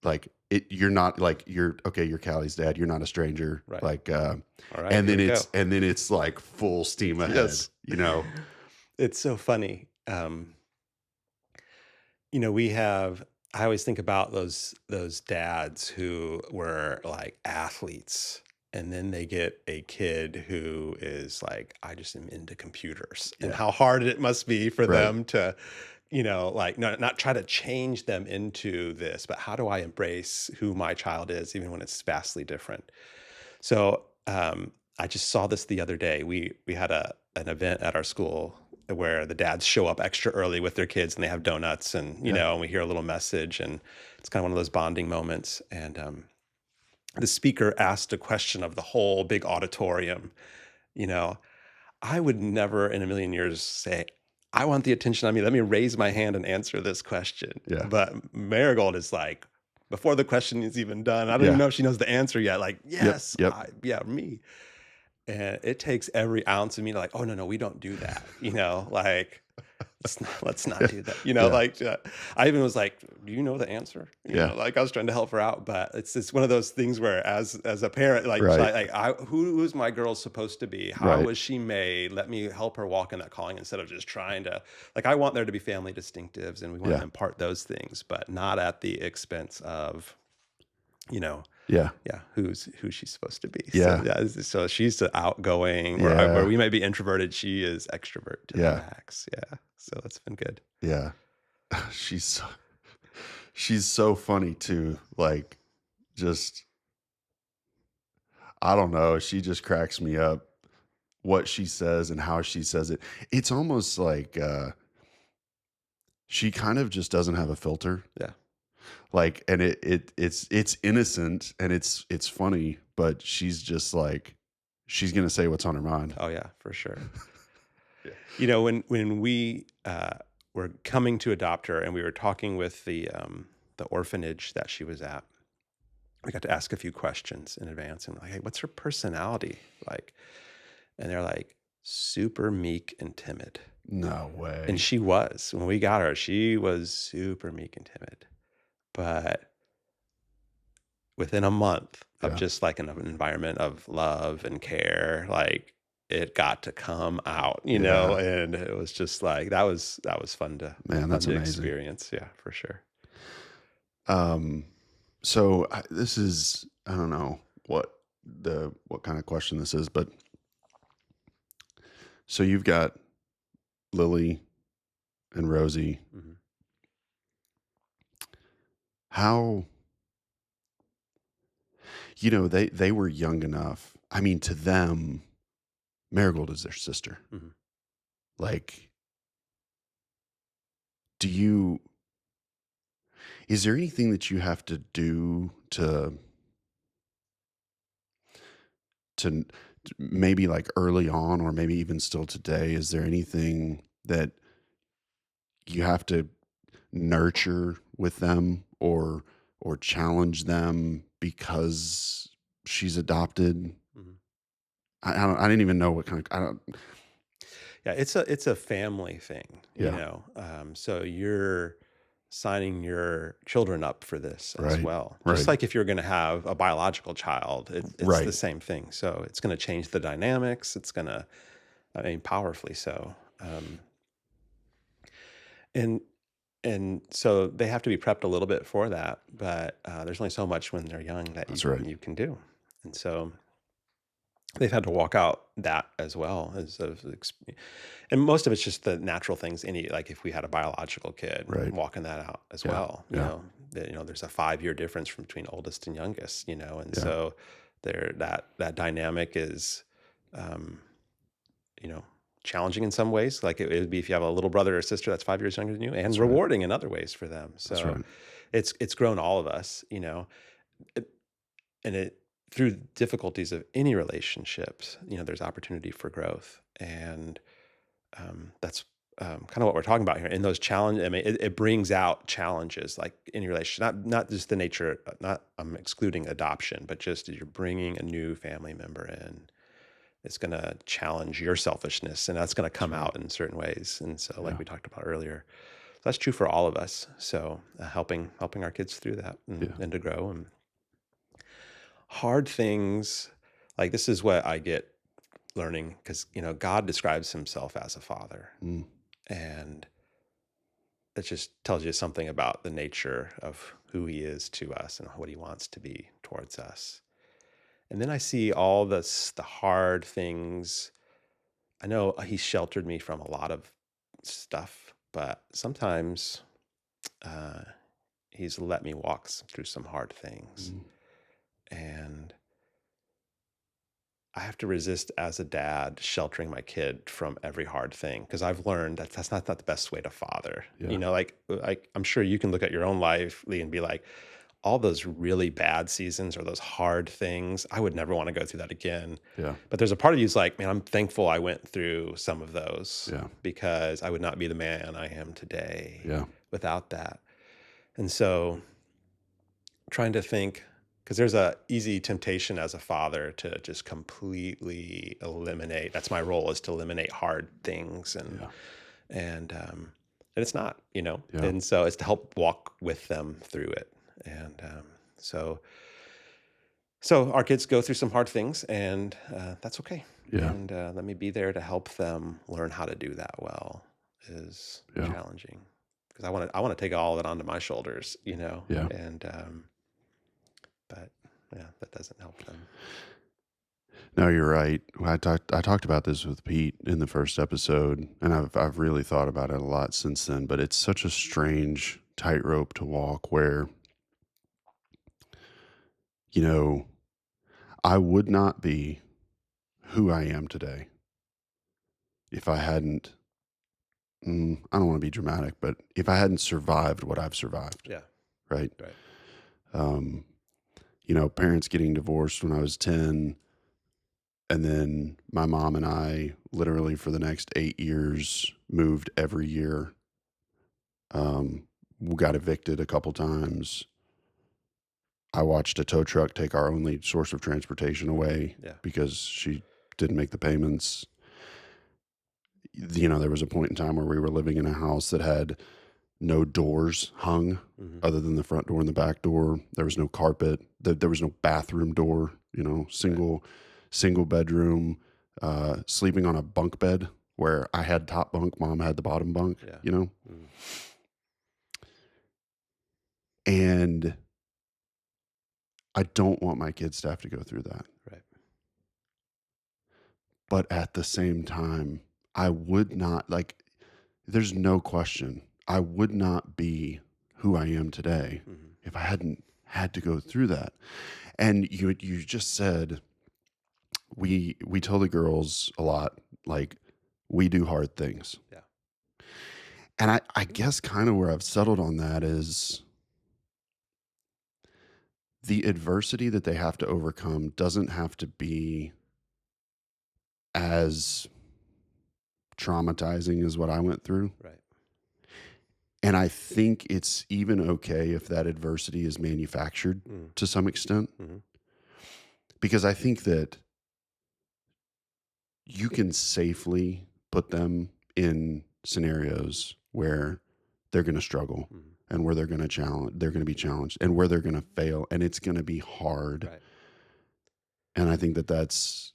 like, you're not like, you're okay, you're Callie's dad, you're not a stranger, Right. like, All right. and Here then we go. it's, like, full steam ahead, Yes. you know? It's so funny. We have I always think about those dads who were like athletes, and then they get a kid who is like, I just am into computers, and Yeah. how hard it must be for Right. them to like not try to change them into this, but how do I embrace who my child is, even when it's vastly different? So I just saw this the other day. We had an event at our school where the dads show up extra early with their kids and they have donuts and Yeah. and we hear a little message and it's kind of one of those bonding moments. And the speaker asked a question of the whole big auditorium. You know, I would never in a million years say, I want the attention on me. Let me raise my hand and answer this question. Yeah. But Marigold is like, before the question is even done, I don't even Yeah. know if she knows the answer yet. Like, Yep. yes, Yep. yeah, me. And it takes every ounce of me to like, oh no, we don't do that. Like let's not Yeah. do that. Yeah. Like I even was like, do you know the answer? Yeah. Like I was trying to help her out, but it's one of those things where as a parent, Right. who is my girl supposed to be? How Right. was she made? Let me help her walk in that calling instead of just trying to like I want there to be family distinctives and we want to Yeah. impart those things, but not at the expense of, you know, Yeah. yeah, who she's supposed to be. So Yeah. yeah, so she's the outgoing, where Yeah. we might be introverted, she is extrovert to the Yeah. max. Yeah, so that's been good. Yeah. She's so, she's so funny too. Like, just I don't know. She just cracks me up. What she says and how she says it. It's almost like she kind of just doesn't have a filter. Yeah. Like, and it's innocent and it's funny, but she's just like she's gonna say what's on her mind. Oh yeah, for sure. Yeah. When we were coming to adopt her, and we were talking with the orphanage that she was at, we got to ask a few questions in advance, and like, hey, what's her personality like? And they're like, super meek and timid. No And way. she was when we got her, she was super meek and timid, but within a month of Yeah. just like an environment of love and care, like it got to come out, Yeah. and it was just like that was Man, fun that's to amazing. experience. Yeah, for sure. Um, so this is I don't know what kind of question this is, but so you've got Lily and Rosie. Hmm. How they were young enough. I mean, to them, Marigold is their sister. Hmm. Like, do you? Is there anything that you have to do to maybe like early on, or maybe even still today? Is there anything that you have to nurture with them or challenge them because she's adopted? Hmm. I didn't even know what kind of I don't. Yeah, it's a family thing, Yeah. So you're signing your children up for this as Right. well. Just Right. like if you're going to have a biological child, it's the Right. same thing. So it's going to change the dynamics. It's going to, I mean, powerfully so. And and so they have to be prepped a little bit for that, but there's only so much when they're young that That's right. you can do, and so they've had to walk out that as well and most of it's just the natural things. Any like if we had a biological kid, Right. walking that out as Yeah. well. Yeah. There's a 5 year difference from between oldest and youngest. And Yeah. so there that dynamic is, um, you know, challenging in some ways. Like it would be if you have a little brother or sister that's 5 years younger than you, and That's right. rewarding in other ways for them. That's So right. it's grown all of us. It, and it through difficulties of any relationships, there's opportunity for growth, and that's kind of what we're talking about here. In those challenge, I mean, it brings out challenges like in your relationship, not just the nature, not I'm excluding adoption, but just as you're bringing a new family member in, it's going to challenge your selfishness, and that's going to That's come right. out in certain ways. And so, like Yeah. we talked about earlier, that's true for all of us. So, helping our kids through that Yeah. and to grow and hard things. Like this is what I get learning because God describes Himself as a father, Mm. and that just tells you something about the nature of who He is to us and what He wants to be towards us. And then I see all the hard things. I know He sheltered me from a lot of stuff, but sometimes uh, he's let me walk through some hard things. Mm. And I have to resist as a dad sheltering my kid from every hard thing because I've learned that that's not the best way to father. Yeah. Like I'm sure you can look at your own life, Lee, and be like, all those really bad seasons or those hard things, I would never want to go through that again. Yeah. But there's a part of you who's like, man, I'm thankful I went through some of those Yeah. because I would not be the man I am today Yeah. without that. And so trying to think, because there's a easy temptation as a father to just completely eliminate. That's my role, is to eliminate hard things, and Yeah. and um, and it's not, Yeah. and so it's to help walk with them through it, and so so our kids go through some hard things, and that's okay, Yeah. and let me be there to help them learn how to do that well is Yeah. challenging because I want to take all of it onto my shoulders, Yeah. and but yeah, that doesn't help them. No, you're right. I talked about this with Pete in the first episode, and I've really thought about it a lot since then, but it's such a strange tightrope to walk where, you know, I would not be who I am today if I hadn't I don't want to be dramatic, but if I hadn't survived what I've survived, Yeah, right? right. Um, parents getting divorced when I was 10. And then my mom and I literally for the next 8 years moved every year. We got evicted a couple times. I watched a tow truck take our only source of transportation away Yeah. because she didn't make the payments. There was a point in time where we were living in a house that had no doors hung Hmm. other than the front door and the back door. There was no carpet. There was no bathroom door, Right. single bedroom, sleeping on a bunk bed where I had top bunk, mom had the bottom Yeah. bunk. Mm. And I don't want my kids to have to go through that. Right. But at the same time, I would not there's no question. I would not be who I am today Hmm. if I hadn't had to go through that. And you just said we tell the girls a lot, like, we do hard things. Yeah. And I guess kind of where I've settled on that is the adversity that they have to overcome doesn't have to be as traumatizing as what I went through. Right. And I think it's even okay if that adversity is manufactured Mm. to some extent, Hmm. because I think that you can safely put them in scenarios where they're going to struggle Hmm. and where they're going to be challenged and where they're going to fail and it's going to be hard. Right. And I think that's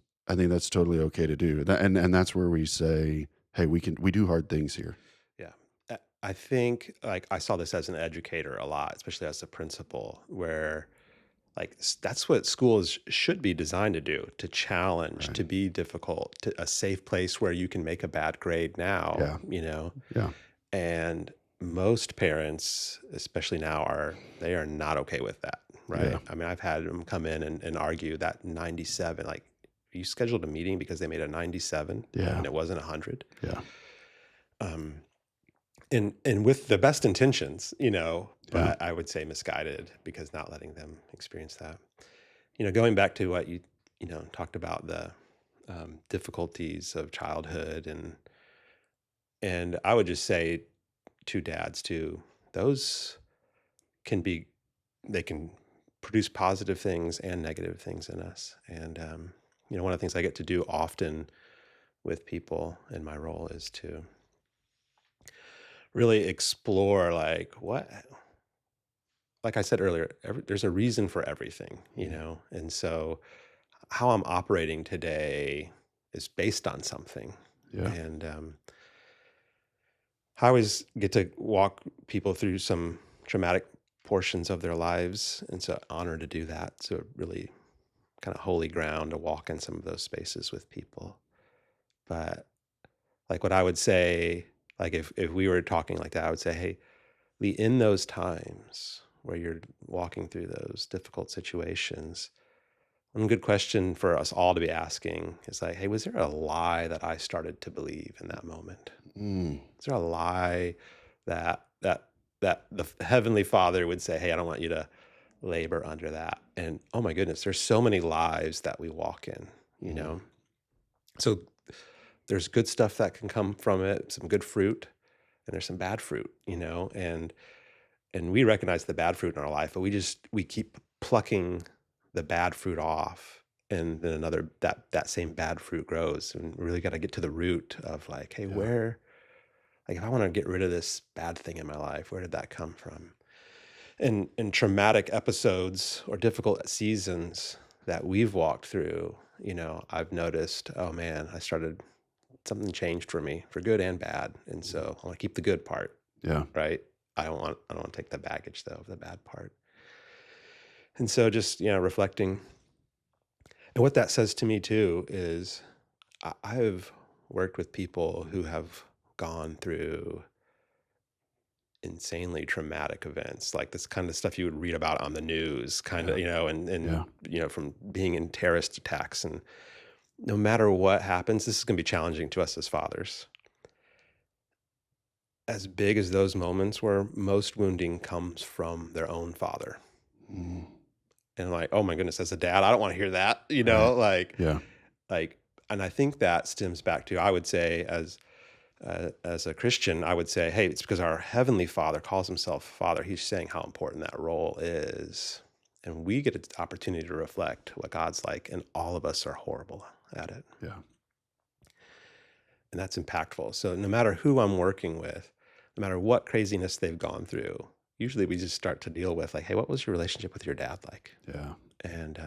totally okay to do that. And that's where we say, hey, we do hard things here. Yeah. I think like I saw this as an educator a lot, especially as a principal, where like that's what schools should be designed to do, to challenge, Right. to be difficult, to a safe place where you can make a bad grade now, Yeah. you know. Yeah. And most parents, especially now, they are not okay with that, Yeah. right? I mean, I've had them come in and argue that 97, like you scheduled a meeting because they made a 97 Yeah. and it wasn't 100. Yeah. Um, and with the best intentions, Yeah. but I would say misguided because not letting them experience that. Going back to what you talked about, the difficulties of childhood, and I would just say to dads too, those can be they can produce positive things and negative things in us. And one of the things I get to do often with people in my role is to really explore like I said earlier, there's a reason for everything, Mm. and so how I'm operating today is based on something. Yeah. And I always get to walk people through some traumatic portions of their lives. And so honor to do that. So really kind of holy ground to walk in some of those spaces with people. But like what I would say Like if we were talking like that, I would say, hey, Lee, in those times where you're walking through those difficult situations, one good question for us all to be asking is like, hey, was there a lie that I started to believe in that moment? Mm, Is there a lie that the Heavenly Father would say, hey, I don't want you to labor under that? And oh my goodness, there's so many lives that we walk in, you mm, know? So there's good stuff that can come from it, some good fruit, and there's some bad fruit, and we recognize the bad fruit in our life, but we keep plucking the bad fruit off, and then another that same bad fruit grows, and we really got to get to the root of like, hey, yeah, where, like, if I want to get rid of this bad thing in my life, where did that come from? And in traumatic episodes or difficult seasons that we've walked through, I've noticed, oh man, something changed for me for good and bad, and mm, so I want to keep the good part, yeah, right? I don't want to take the baggage though of the bad part. And so just, reflecting. And what that says to me too is I've worked with people who have gone through insanely traumatic events, like this kind of stuff you would read about on the news, kind yeah, of, and yeah, from being in terrorist attacks. And no matter what happens, this is going to be challenging to us as fathers. As big as those moments were, most wounding comes from their own father. mm, And like, oh my goodness, as a dad, I don't want to hear that, right, like, yeah, like, and I think that stems back to, I would say, as a Christian, I would say, hey, it's because our heavenly Father calls himself Father. He's saying how important that role is, and we get an opportunity to reflect what God's like, and all of us are horrible at it, yeah, and that's impactful. So no matter who I'm working with, no matter what craziness they've gone through, usually we just start to deal with like, hey, what was your relationship with your dad like? yeah, And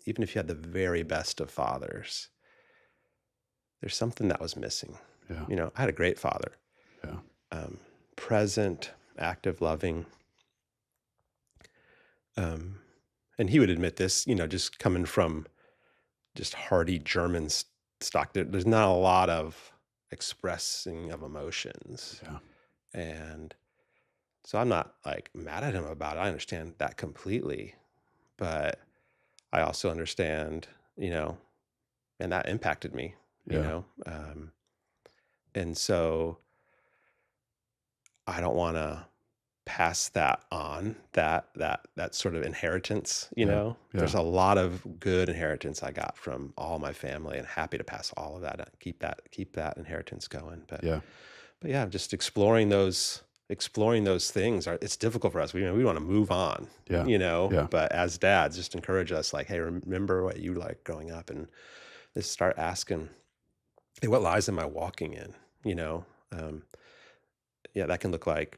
even if you had the very best of fathers, there's something that was missing. yeah, I had a great father, yeah, um, present, active, loving. Um, and he would admit this, just coming from just hardy German stock, there's not a lot of expressing of emotions. yeah, And so I'm not like mad at him about it. I understand that completely. But I also understand, and that impacted me, you yeah, know? Um, and so I don't want to pass that on, that sort of inheritance, yeah, There's yeah, a lot of good inheritance I got from all my family, and happy to pass all of that on, keep that inheritance going. yeah, But yeah, just exploring those things are, it's difficult for us. We want to move on, yeah, yeah, but as dads, just encourage us like, hey, remember what you like growing up, and just start asking, hey, what lies am I walking in? You know, um, yeah, that can look like,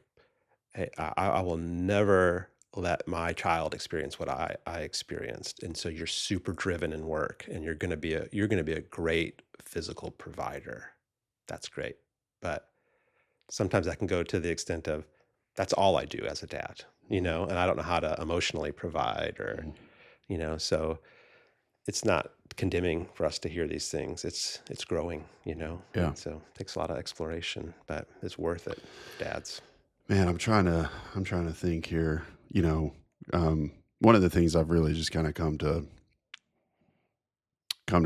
hey, I will never let my child experience what I experienced. And so you're super driven in work, and you're gonna be a great physical provider. That's great. But sometimes that can go to the extent of, that's all I do as a dad, mm, and I don't know how to emotionally provide, or, mm, so it's not condemning for us to hear these things. It's growing, yeah. and so it takes a lot of exploration, but it's worth it, dads. Man, I'm trying to think here. Um, one of the things I've really just kind of come to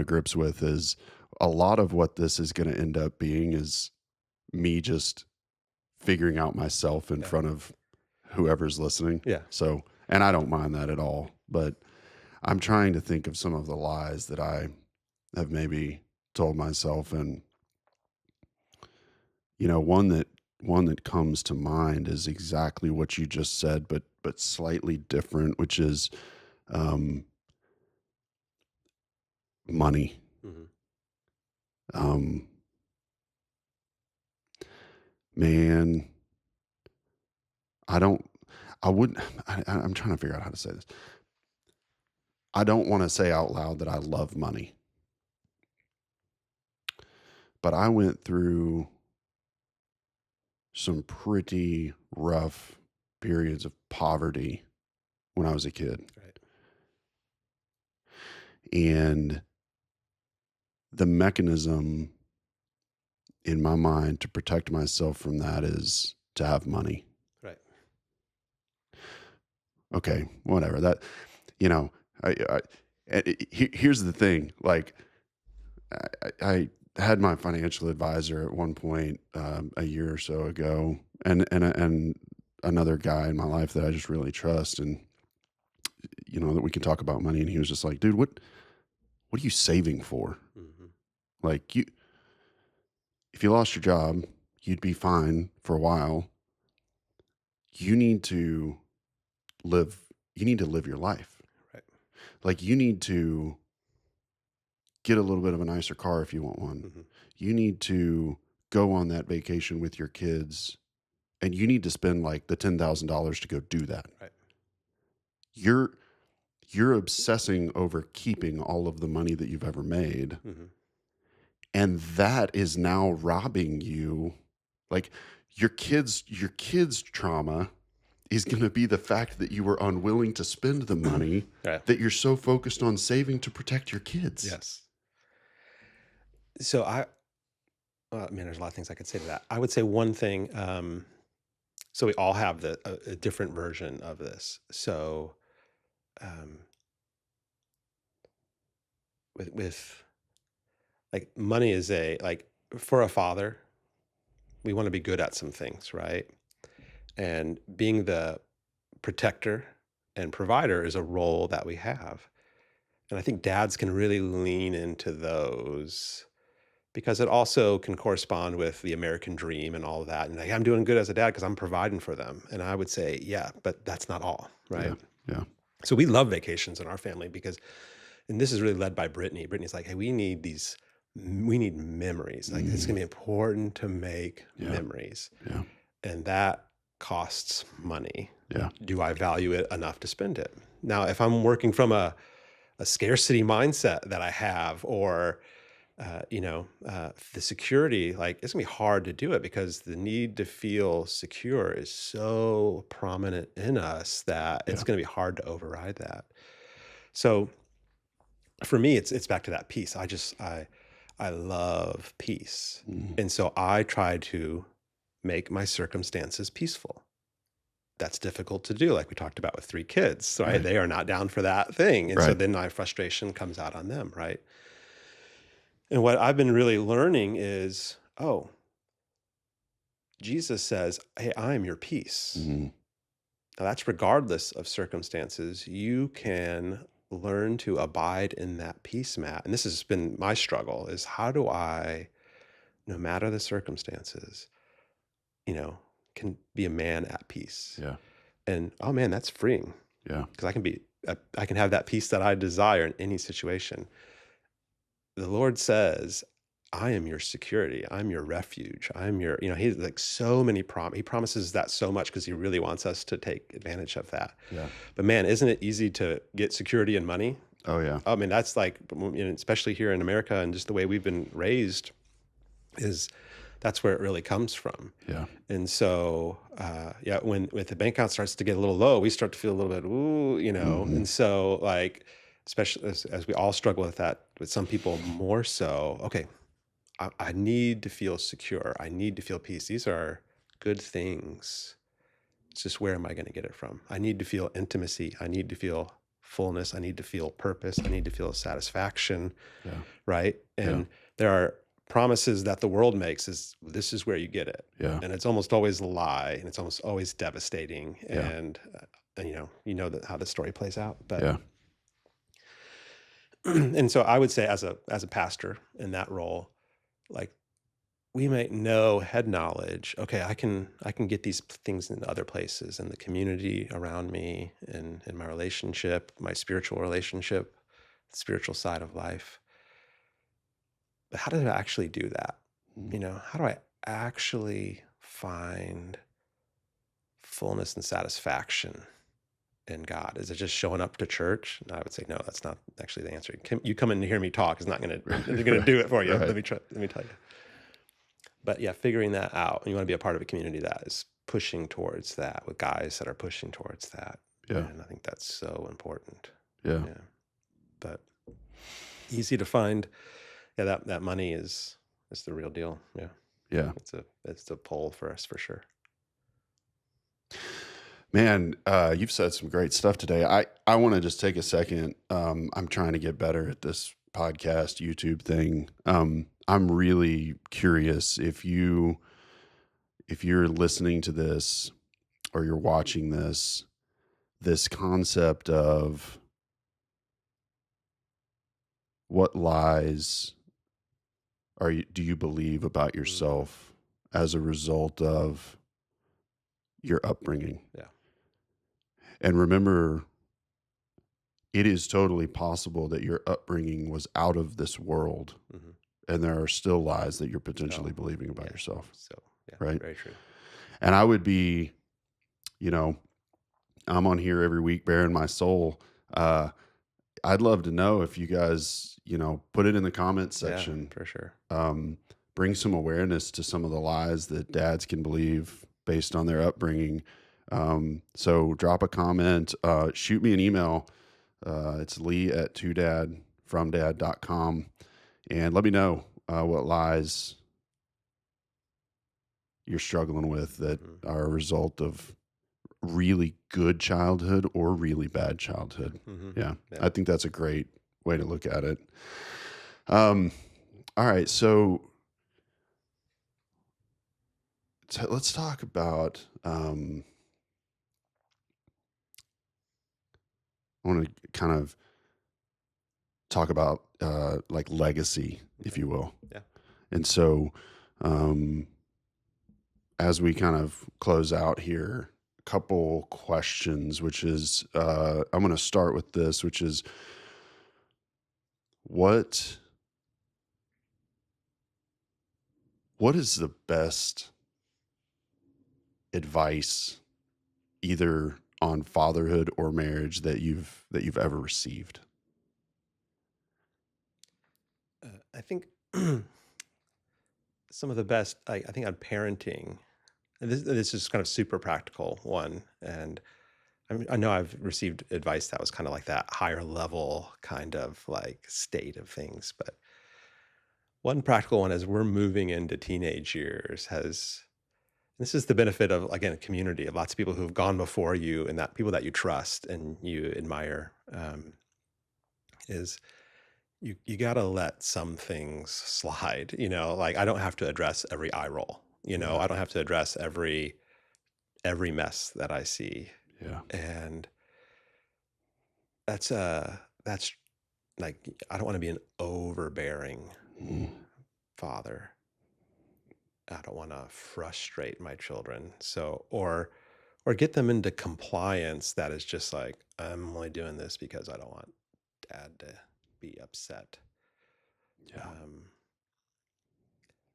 grips with is a lot of what this is going to end up being is me just figuring out myself in Yeah. front of whoever's listening. Yeah. So, and I don't mind that at all, but I'm trying to think of some of the lies that I have maybe told myself. And, one that comes to mind is exactly what you just said, but slightly different, which is um, money. Mhm. Um, man, I don't, I wouldn't, I'm trying to figure out how to say this. I don't want to say out loud that I love money, but I went through some pretty rough periods of poverty when I was a kid. Right. And the mechanism in my mind, to protect myself from that is to have money. Right. Okay, whatever. That, you know, here's the thing. Like, I had my financial advisor at one point, a year or so ago, and another guy in my life that I just really trust, and that we can talk about money. And he was just like, "Dude, what are you saving for? Hmm. Like, if you lost your job, you'd be fine for a while. You need to live. You need to live your life. Right. Like, you need to get a little bit of a nicer car if you want one. Hmm. You need to go on that vacation with your kids, and you need to spend like the $10,000 to go do that. Right. You're you're obsessing over keeping all of the money that you've ever made, Hmm. and that is now robbing you. Like, your kids trauma is going to be the fact that you were unwilling to spend the money Right. that you're so focused on saving to protect your kids. Yes. So man, there's a lot of things I could say to that. I would say one thing. So we all have a different version of this. So um, with like money is for a father, we want to be good at some things, right? And being the protector and provider is a role that we have. And I think dads can really lean into those because it also can correspond with the American dream and all of that. And like, I'm doing good as a dad because I'm providing for them. And I would say, yeah, but that's not all, right? Yeah. Yeah. So we love vacations in our family because, and this is really led by Brittany. Brittany's like, hey, we need memories. Like it's Mhm. gonna be important to make Yeah. memories. Yeah. And that costs money. Yeah. Do I value it enough to spend it? Now, if I'm working from a scarcity mindset that I have, or the security, like it's gonna be hard to do it because the need to feel secure is so prominent in us that it's Yeah. gonna be hard to override that. So for me, it's back to that peace. I love peace, Mhm. and so I try to make my circumstances peaceful. That's difficult to do, like we talked about with 3 kids, right? Right. They are not down for that thing, and so Right. then my frustration comes out on them, right? And what I've been really learning is, oh, Jesus says, "Hey, I am your peace." Mhm. Now that's regardless of circumstances. You can learn to abide in that peace, Matt. And this has been my struggle is how do I, no matter the circumstances, you know, can be a man at peace? Yeah. And oh man, that's freeing Yeah. because I can have that peace that I desire in any situation. The Lord says, I am your security. I'm your refuge. I'm your, he's like so many he promises that so much because he really wants us to take advantage of that. Yeah. But man, isn't it easy to get security and money? Oh, yeah. I mean, that's like, especially here in America and just the way we've been raised is that's where it really comes from. Yeah. And so, yeah, when the bank account starts to get a little low, we start to feel a little bit, ooh, Mhm. and so like, especially as we all struggle with that, with some people more so, okay, I need to feel secure. I need to feel peace. These are good things. It's just where am I going to get it from? I need to feel intimacy. I need to feel fullness. I need to feel purpose. I need to feel satisfaction, Yeah. right? Yeah. And there are promises that the world makes is this is where you get it. Yeah. And it's almost always a lie and it's almost always devastating. Yeah. And that how the story plays out. But Yeah. and so I would say as a pastor in that role, like we might know head knowledge. Okay, I can get these things in other places in the community around me, in my relationship, my spiritual relationship, the spiritual side of life. But how do I actually do that? Mm. How do I actually find fullness and satisfaction in God? Is it just showing up to church? And I would say no, that's not actually the answer. You come in to hear me talk is not going to Right. going to Right. do it for you. Right. Let me tell you. But yeah, figuring that out. And you want to be a part of a community that is pushing towards that with guys that are pushing towards that. Yeah. And I think that's so important. Yeah. Yeah. But easy to find. Yeah, that money is the real deal. Yeah. Yeah. It's a pull for us for sure. Man, you've said some great stuff today. I want to just take a second. I'm trying to get better at this podcast, YouTube thing. I'm really curious if you're listening to this or you're watching this concept of what lies do you believe about Mhm. yourself as a result of your upbringing? Yeah. And remember, it is totally possible that your upbringing was out of this world Mhm. and there are still lies that you're Oh, potentially believing about yeah. yourself, So, yeah, right? very true. And I would be, you know, I'm on here every week bearing my soul. Uh, I'd love to know if you guys, put it in the comments Yeah, section. for sure. Um, bring some awareness to some of the lies that dads can believe based on their upbringing. So drop a comment, shoot me an email. It's Lee at twodadfromdad.com, and let me know what lies you're struggling with that Mhm. are a result of really good childhood or really bad childhood. Mhm. Yeah, Yeah. I think that's a great way to look at it. Um, all right, so let's talk about. I want to kind of talk about like legacy, if Okay. you will. Yeah. And so, um, as we kind of close out here, a couple questions, which is I'm going to start with this, which is what what is the best advice either on fatherhood or marriage that you've ever received? I think some of the best, I think on parenting, and this is kind of super practical one. And I know I've received advice that was kind of like that higher level kind of like state of things, but one practical one as we're moving into teenage years has this is the benefit of again a community of lots of people who've gone before you and that people that you trust and you admire is you got to let some things slide, like I don't have to address every eye roll, Yeah, I don't have to address every mess that I see. yeah, And that's like I don't want to be an overbearing mm, father. I don't want to frustrate my children. So or get them into compliance that is just like I'm only doing this because I don't want dad to be upset. yeah, Um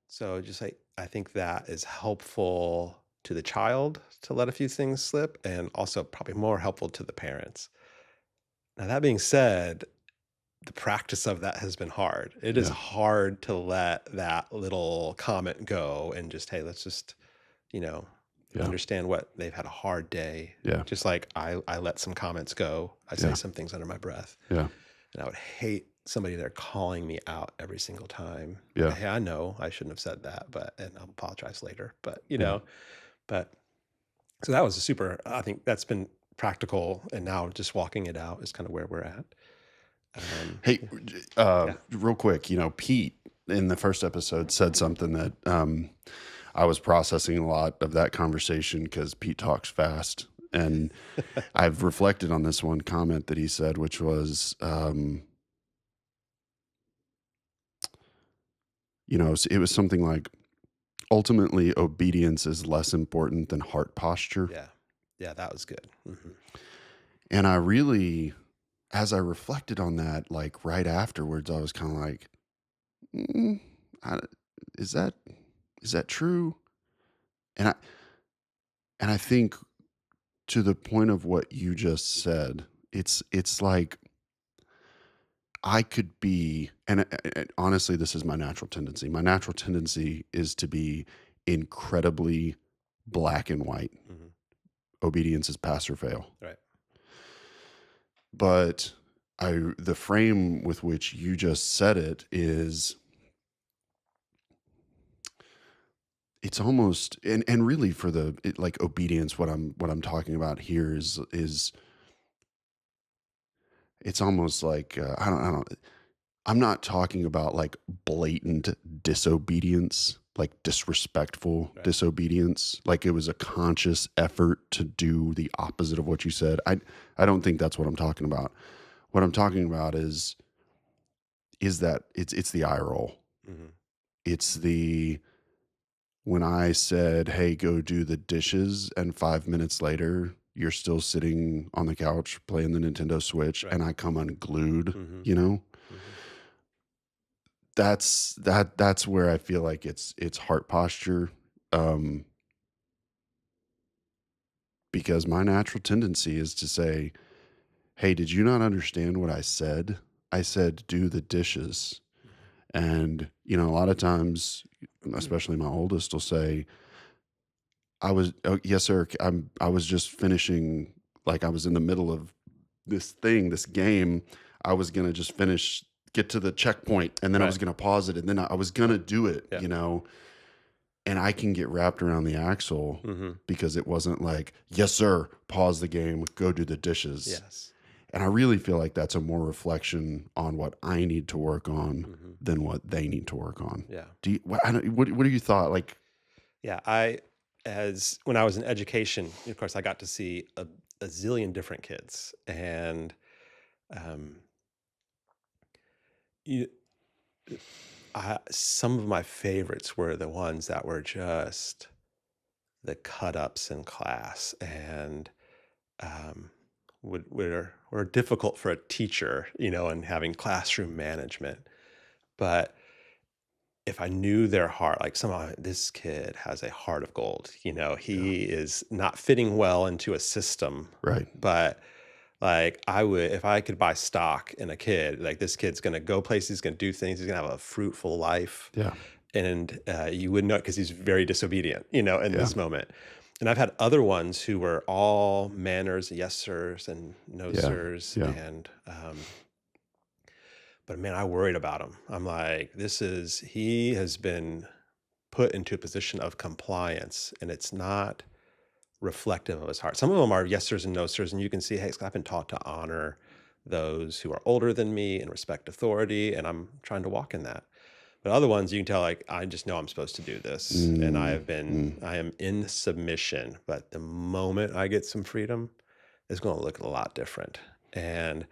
so just like I think that is helpful to the child to let a few things slip and also probably more helpful to the parents. Now that being said, the practice of that has been hard. It is yeah, hard to let that little comment go and just, hey, let's just, you know, yeah, understand what they've had a hard day. yeah, Just like I let some comments go. I say yeah, some things under my breath. yeah, And I would hate somebody there calling me out every single time. yeah, Hey, I know I shouldn't have said that, but and I'll apologize later. But yeah. but so that was a super I think that's been practical and now just walking it out is kind of where we're at. Hey, Yeah. real quick, Pete in the first episode said something that I was processing a lot of that conversation because Pete talks fast. And I've reflected on this one comment that he said, which was, it was something like, ultimately, obedience is less important than heart posture. Yeah. Yeah, that was good. Mhm. And I really, as I reflected on that, like right afterwards, I was kind of like, mm, I, is that is that true? And I think to the point of what you just said, it's like I could be, and honestly, this is my natural tendency. My natural tendency is to be incredibly black and white. Mhm. Obedience is pass or fail. Right. But the frame with which you just said it is it's almost, and really for like obedience, what I'm talking about here is it's almost like, I don't I'm not talking about like blatant disobedience, like disrespectful Right. disobedience, like it was a conscious effort to do the opposite of what you said. I don't think that's what I'm talking about. What I'm talking about is that it's the eye roll. Mhm. It's the when I said, "Hey, go do the dishes," and 5 minutes later, you're still sitting on the couch playing the Nintendo Switch, Right. and I come unglued, Mhm. you know? Mhm. That's where I feel like it's heart posture, um, because my natural tendency is to say, "Hey, did you not understand what I said? I said do the dishes." And, a lot of times, Mhm. especially my oldest will say, "Oh, yes, sir. I was just finishing, like I was in the middle of this game. I was gonna just get to the checkpoint, and then I Right. was gonna pause it, and then I was gonna do it, Yeah. and I can get wrapped around the axle Mhm. because it wasn't like, "Yes, sir. Pause the game. Go do the dishes." Yes. And I really feel like that's a more reflection on what I need to work on Mhm. than what they need to work on. Yeah. Do you what I don't what are your thought, like? Yeah, I as when I was in education, of course, I got to see a zillion different kids, and um, you, some of my favorites were the ones that were just the cut ups in class, and um, were difficult for a teacher, and having classroom management. But if I knew their heart, like somehow this kid has a heart of gold, Yeah, he is not fitting well into a system, right. but like I would, if I could buy stock in a kid, like this kid's going to go places, he's going to do things, he's going to have a fruitful life. Yeah, And you would know because he's very disobedient, in yeah, this moment. And I've had other ones who were all manners, yes sirs and no yeah, sirs, yeah, and but man, I worried about him. I'm like, he has been put into a position of compliance, and it's not reflective of his heart. Some of them are yes sirs and no sirs, and you can see, hey, I've been taught to honor those who are older than me and respect authority, and I'm trying to walk in that. But other ones, you can tell, like, I just know I'm supposed to do this, and mm, mm, I am in submission. But the moment I get some freedom, it's going to look a lot different. And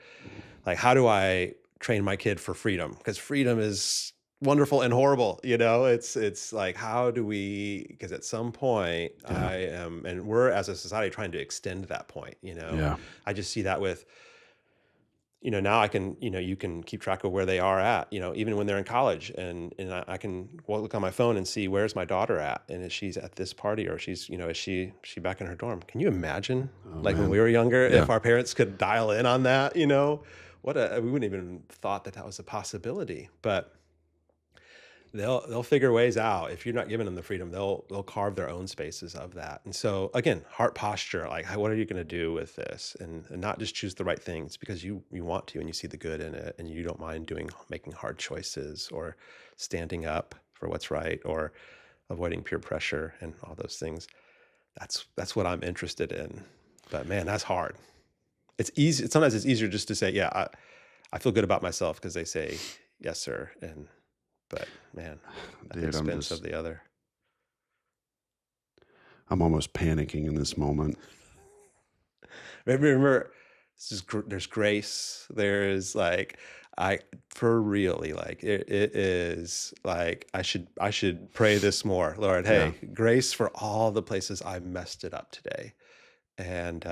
like, how do I train my kid for freedom? Because freedom is wonderful and horrible, It's like, how do we because at some point, yeah, and we're as a society trying to extend that point. yeah, I just see that with now I can, you can keep track of where they are at, even when they're in college, and I can look on my phone and see where's my daughter at, and if she's at this party, or she's, is she back in her dorm? Can you imagine, oh like when man, we were younger, yeah, if our parents could dial in on that, we wouldn't even thought that that was a possibility, but they'll figure ways out. If you're not giving them the freedom, they'll carve their own spaces of that. And so again, heart posture, like what are you going to do with this? And not just choose the right things because you want to and you see the good in it and you don't mind making hard choices or standing up for what's right or avoiding peer pressure and all those things. That's what I'm interested in. But man, that's hard. It's easy. Sometimes it's easier just to say, yeah, I feel good about myself because they say yes, sir, and but man, at the dude, expense of the other. I'm almost panicking in this moment. Remember, there's grace. There is like I for really like it is like I should pray this more, Lord. Yeah, Hey, grace for all the places I messed it up today, and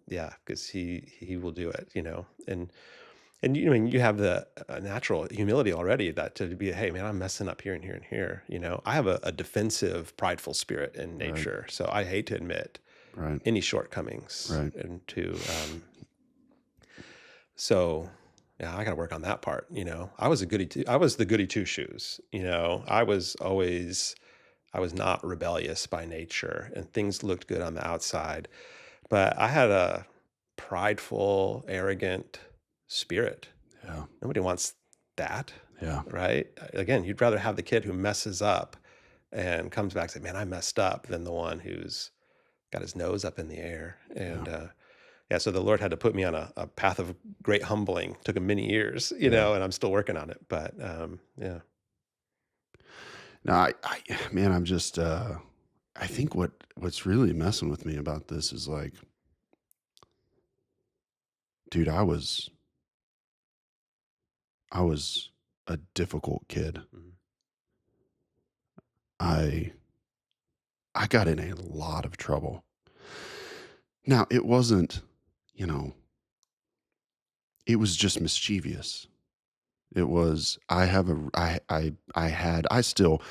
yeah, because he will do it, and you I mean you have the natural humility already that to be hey man I'm messing up here and here and here. I have a defensive, prideful spirit in right, nature, so I hate to admit right, any shortcomings right. and so yeah, I got to work on that part. I was the goody two shoes. I was not rebellious by nature, and things looked good on the outside, but I had a prideful, arrogant spirit. Yeah, Nobody wants that, yeah, right? Again, you'd rather have the kid who messes up and comes back and say, "Man, I messed up," than the one who's got his nose up in the air. Yeah. And yeah, so the Lord had to put me on a path of great humbling. Took him many years, Yeah. and I'm still working on it. But yeah, No, man, I'm just, I think what's really messing with me about this is like, dude, I was a difficult kid. mhm, I I got in a lot of trouble. Now, it wasn't, you know, it was just mischievous. It was I have a I had I still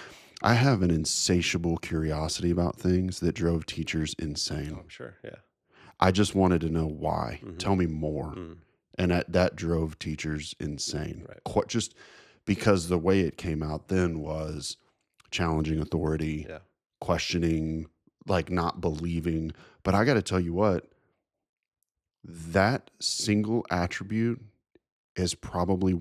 I have an insatiable curiosity about things that drove teachers oh, insane. I'm sure. Yeah. I just wanted to know why. Hmm. Tell me more. Mm, And that drove teachers insane. right. Just because the way it came out then was challenging authority, Yeah. questioning, like not believing. But I got to tell you what, that single attribute is probably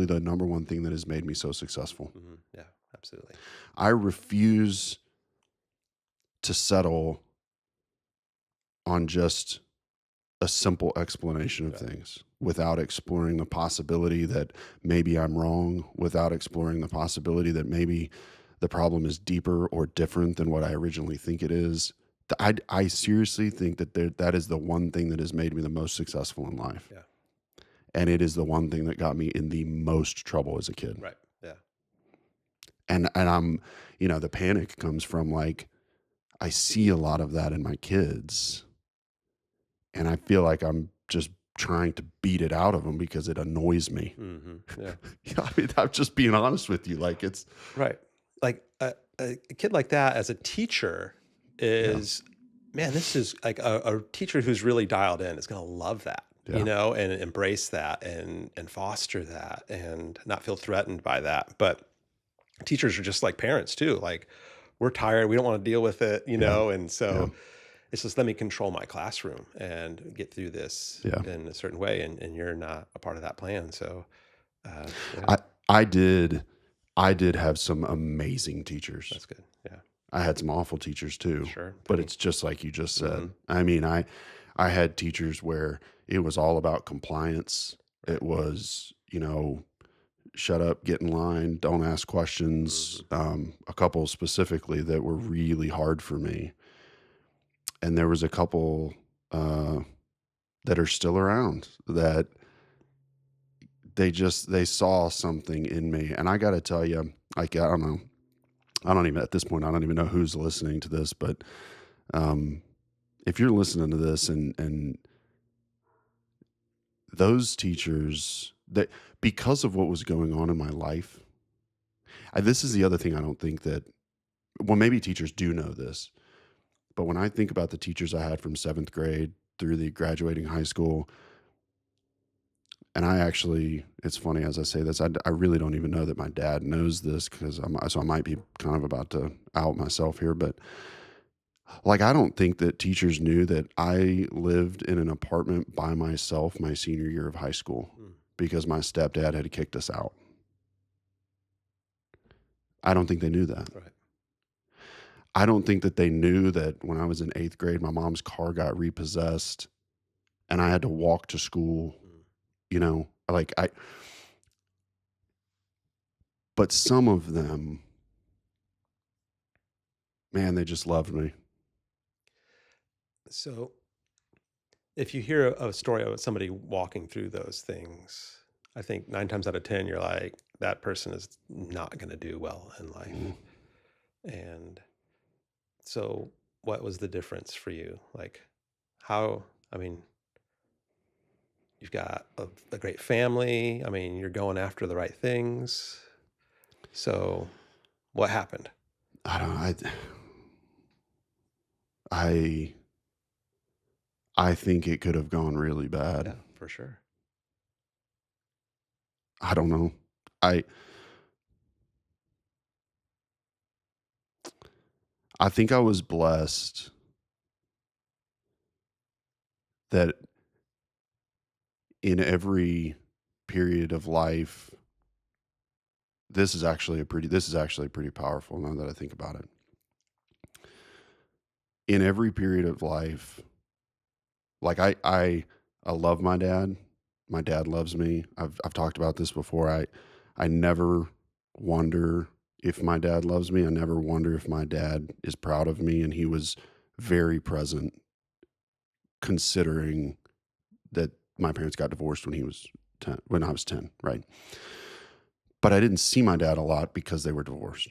the number one thing that has made me so successful. Hmm. Yeah. Absolutely. I refuse to settle on just a simple explanation of Right. things without exploring the possibility that maybe I'm wrong, without exploring the possibility that maybe the problem is deeper or different than what I originally think it is. I seriously think that that is the one thing that has made me the most successful in life. Yeah. And it is the one thing that got me in the most trouble as a kid. Right. Yeah. And I'm, the panic comes from like, I see a lot of that in my kids, and I feel like I'm just trying to beat it out of them because it annoys me. Hmm. Yeah. Yeah, I mean, I'm just being honest with you. Like it's Right. Like a kid like that as a teacher yeah, is, man, this is like a teacher who's really dialed in is going to love that, yeah, and embrace that and foster that and not feel threatened by that. But teachers are just like parents too. Like we're tired, we don't want to deal with it, yeah, and yeah, so it's just let me control my classroom and get through this yeah. in a certain way. And you're not a part of that plan. So yeah, I I did I did have some amazing teachers. that's good. Yeah, I had some awful teachers too, sure. but Plenty. it's just like you just Hmm. said. I mean, I had teachers where it was all about compliance. Right. It was, shut up, get in line, don't ask questions. Hmm. A couple specifically that were really hard for me, and there was a couple uh, that are still around that they saw something in me, and I got to tell you, like I don't know, I don't even at this point I don't even know who's listening to this, but um, if you're listening to this and those teachers that because of what was going on in my life, this is the other thing I don't think that well maybe teachers do know this. But when I think about the teachers I had from 7th grade through the graduating high school, and I actually, it's funny as I say this, I really don't even know that my dad knows this because so I might be kind of about to out myself here, but like I don't think that teachers knew that I lived in an apartment by myself my senior year of high school Mm, because my stepdad had kicked us out. I don't think they knew that. right. I don't think that they knew that when I was in 8th grade, my mom's car got repossessed and I had to walk to school, Mm. like but some of them, man, they just loved me. So if you hear a story of somebody walking through those things, I think 9 times out of 10, you're like, that person is not going to do well in Mm. life. And so, what was the difference for you? Like, how, I mean, you've got a great family. I mean, you're going after the right things. So, what happened? I don't I I think it could have gone really bad. Yeah, for sure. I don't know. I I think I was blessed that in every period of life this is actually pretty powerful now that I think about it. In every period of life, like I love my dad. My dad loves me. I've talked about this before. I never wonder if my dad loves me. I never wonder if my dad is proud of me, and he was very present considering that my parents got divorced when he was 10, when I was 10, right? But I didn't see my dad a lot because they were divorced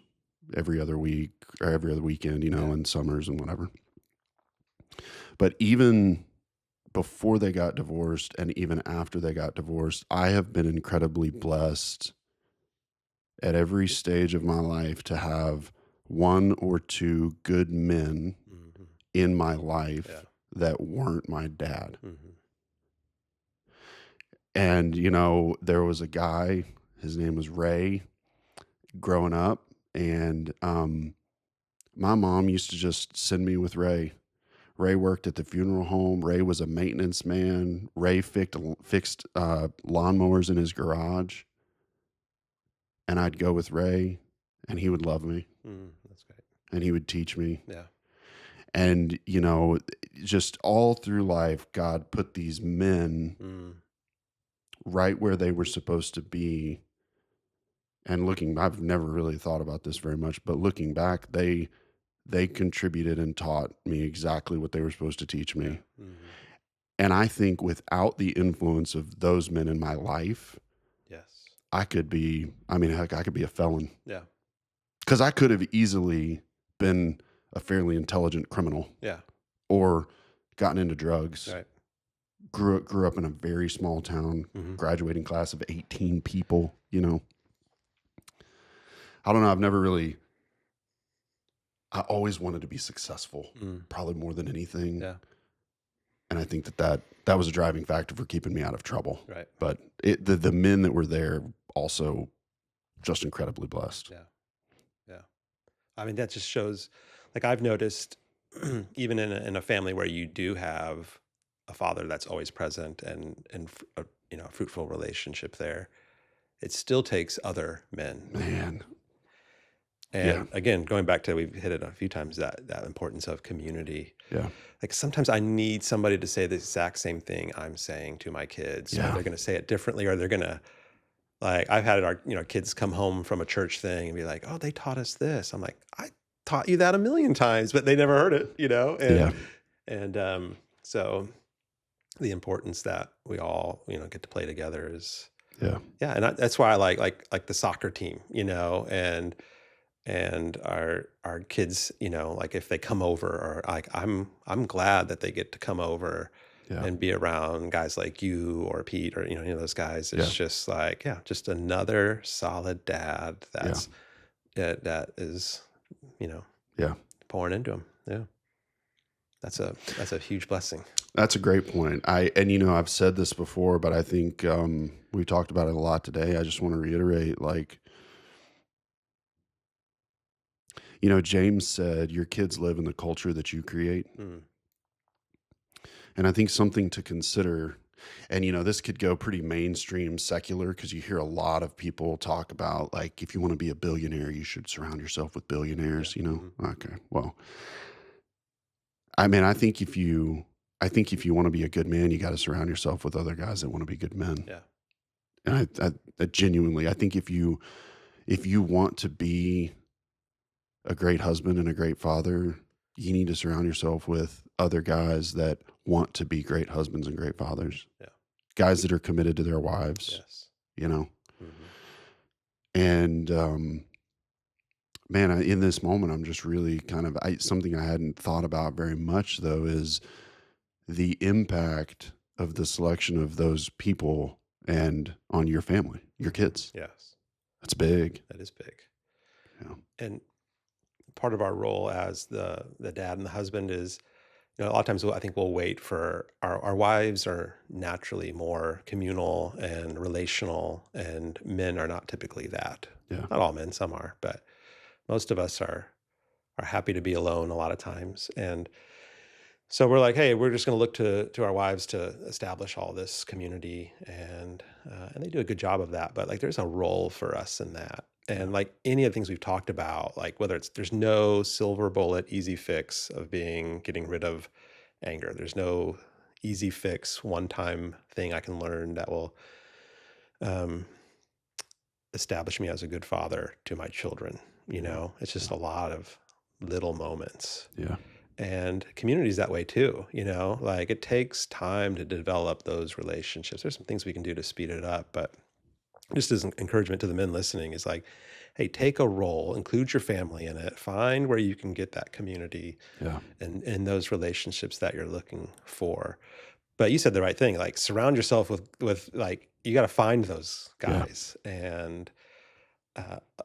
every other week or every other weekend, Yeah. and summers and whatever. But even before they got divorced and even after they got divorced, I have been incredibly blessed at every stage of my life to have one or two good men Mhm. in my Yeah. life that weren't my dad. Mhm. And, there was a guy, his name was Ray, growing up. And my mom used to just send me with Ray. Ray worked at the funeral home. Ray was a maintenance man. Ray fixed lawnmowers in his garage. And I'd go with Ray, and he would love me, That's great. and he would teach me. Yeah. And, just all through life, God put these men Mm. right where they were supposed to be. And I've never really thought about this very much, but looking back, they contributed and taught me exactly what they were supposed to teach Yeah. me. Mhm. And I think without the influence of those men in my life, Yes. heck, I could be a felon Yeah. because I could have easily been a fairly intelligent criminal Yeah. or gotten into drugs. Right. Grew up in a very small town, Mhm. graduating class of 18 people. I don't know. I always wanted to be successful, Mm. probably more than anything. Yeah. And I think that was a driving factor for keeping me out of trouble. Right. But the men that were there also just incredibly blessed. Yeah. Yeah. I mean, that just shows, like I've noticed, even in a family where you do have a father that's always present and a, a fruitful relationship there, it still takes other men. Man, yeah, And again, going back to we've hit it a few times that importance of community. yeah, Like sometimes I need somebody to say the exact same thing I'm saying to my kids, or yeah, they're going to say it differently, or they're going to like I've had our kids come home from a church thing and be like, "Oh, they taught us this." I'm like, "I taught you that a million times, but they never heard it," yeah, and so the importance that we all get to play together is yeah, yeah, and that's why I like the soccer team, and our kids, like if they come over or like I'm glad that they get to come over yeah, and be around guys like you or Pete or those guys. It's yeah, just like yeah, just another solid dad yeah, that is you know yeah. pouring into them. Yeah, that's a huge blessing. That's a great point. I've said this before, but I think we talked about it a lot today. I just want to reiterate, like, James said, your kids live in the culture that you create. Mm, And I think something to consider, and this could go pretty mainstream secular because you hear a lot of people talk about, like, if you want to be a billionaire, you should surround yourself with yeah. billionaires. Hmm. Okay. Well, I mean, I think if you want to be a good man, you got to surround yourself with other guys that want to be good men. Yeah. And I genuinely, I think if you want to be a great husband and a great father, you need to surround yourself with other guys that want to be great husbands and great fathers. Yeah. Guys that are committed to their wives, Yes. you know. Hmm. And man, in this moment, I'm just really something I hadn't thought about very much though is the impact of the selection of those people and on your family, your Hmm. kids. Yes, That's big. that is big. Yeah. And part of our role as the dad and the husband is, a lot of times I think we'll wait for our wives are naturally more communal and relational, and men are not typically that. Yeah. Not all men, some are, but most of us are happy to be alone a lot of times. And so we're like, hey, we're just going to look to our wives to establish all this community, and they do a good job of that. But like, there's a role for us in that. And like any of the things we've talked about, like whether it's there's no silver bullet, easy fix of getting rid of anger. There's no easy fix, one time thing I can learn that will um, establish me as a good father to my children. Yeah. It's Yeah. just a lot of little moments. Yeah. And community's that way too, like it takes time to develop those relationships. There's some things we can do to speed it up, but just as an encouragement to the men listening is like, hey, take a role, include your family in it, find where you can get that community Yeah. and those relationships that you're looking for. But you said the right thing, like surround yourself with like you got to find those Yeah. guys and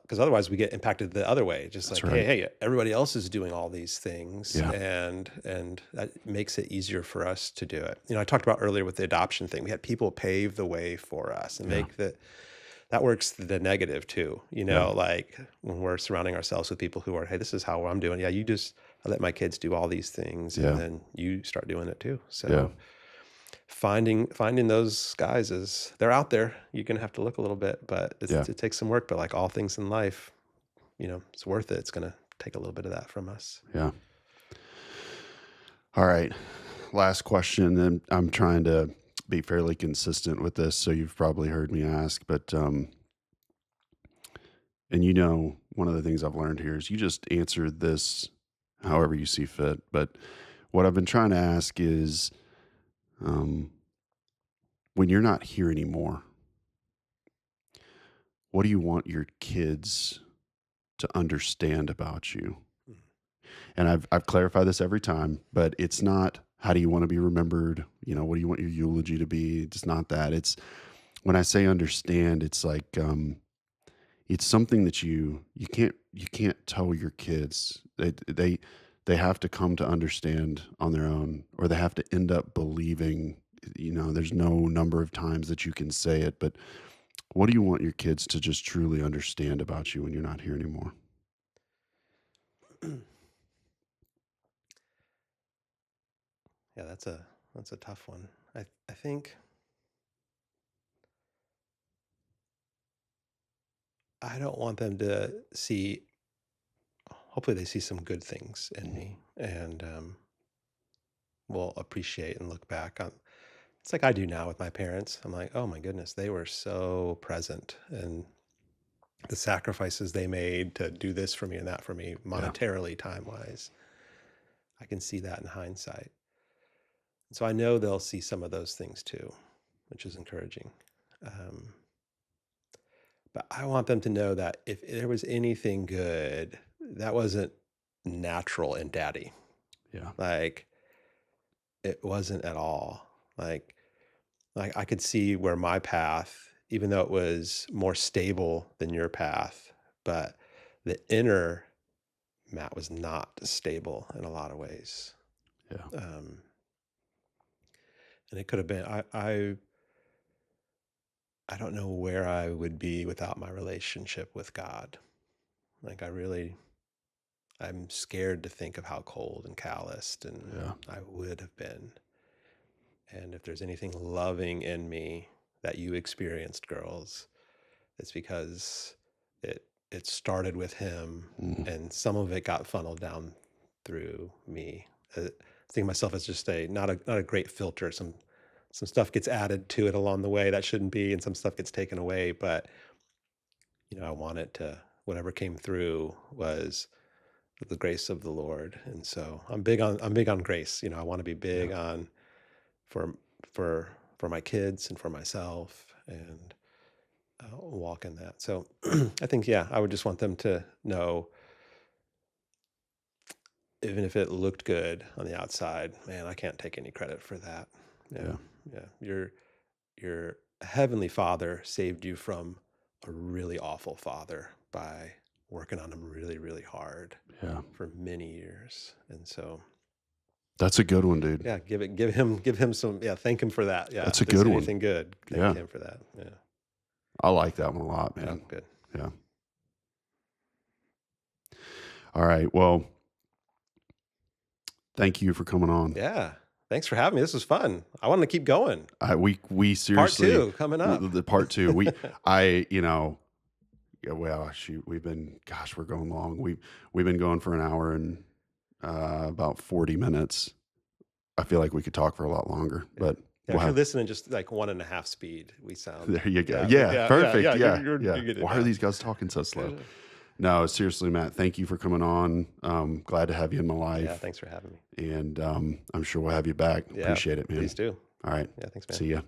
because otherwise we get impacted the other way. Just That's like, hey, right. hey, everybody else is doing all these things, Yeah. and that makes it easier for us to do it. I talked about earlier with the adoption thing. We had people pave the way for us and Yeah. make that works the negative too. Yeah. Like when we're surrounding ourselves with people who are, hey, this is how I'm doing. Yeah, I let my kids do all these things, and Yeah. then you start doing it too. Yeah. So finding those guys is they're out there. You're gonna have to look a little bit, but Yeah. it takes some work. But like all things in life, it's worth it. It's gonna take a little bit of that from us. Yeah. All right. Last question, and I'm trying to be fairly consistent with this, so you've probably heard me ask, but and one of the things I've learned here is you just answer this however you see fit. But what I've been trying to ask is, um, when you're not here anymore, what do you want your kids to understand about you? Mhm. And I've clarified this every time, but it's not how do you want to be remembered? What do you want your eulogy to be? It's not that. It's when I say understand, it's like it's something that you can't tell your kids. They have to come to understand on their own, or they have to end up believing. There's no number of times that you can say it, but what do you want your kids to just truly understand about you when you're not here anymore? Yeah, that's a tough one. I think I don't want them to see. Hopefully, they see some good things in Mhm. me, and will appreciate and look back on. It's like I do now with my parents. I'm like, oh my goodness, they were so present, and the sacrifices they made to do this for me and that for me, Yeah. monetarily, time wise. I can see that in hindsight. So I know they'll see some of those things too, which is encouraging. Um, but I want them to know that if there was anything good, that wasn't natural in daddy. Yeah. Like it wasn't at all. Like I could see where my path, even though it was more stable than your path, but the inner Matt was not stable in a lot of ways. Yeah. Um, and it could have been I don't know where I would be without my relationship with God. Like I'm scared to think of how cold and calloused and Yeah. I would have been. And if there's anything loving in me that you experienced, girls, it's because it started with him Mhm. and some of it got funneled down through me. I think of myself as just not a great filter. Some stuff gets added to it along the way that shouldn't be, and some stuff gets taken away. But I want it to whatever came through was the grace of the Lord. And so I'm big on grace. I want to be Yeah. big on for for for my kids and for myself and walk in that. So I think yeah, I would just want them to know, even if it looked good on the outside, man, I can't take any credit for that. Yeah, Yeah. yeah. Your heavenly Father saved you from a really awful father by working on him really, really hard Yeah. for many years. And so, That's a good one, dude. yeah, give him some, yeah, thank him for that. Yeah. That's If a there's good one. anything good, thank Yeah. him for that. Yeah. I like that one a lot, Oh, man. good. Yeah. All right. Well, thank you for coming on. Yeah. Thanks for having me. This was fun. I want to keep going. We Part seriously two coming up. the part two. I Yeah, well, shoot, we're going long. We've been going for an hour and about 40 minutes. I feel like we could talk for a lot longer, Yeah. but Yeah, we'll if you're have listening just like 1.5 speed, we sound there you go. yeah, Yeah, yeah, yeah, perfect. yeah, Yeah, you're yeah. getting it Why are down. these guys talking so slow? No, seriously, Matt, thank you for coming on. Glad to have you in my Yeah, life, thanks for having me. and I'm sure we'll have you back. Yeah, Appreciate it, man. please do. All right. Yeah, thanks, man. See ya.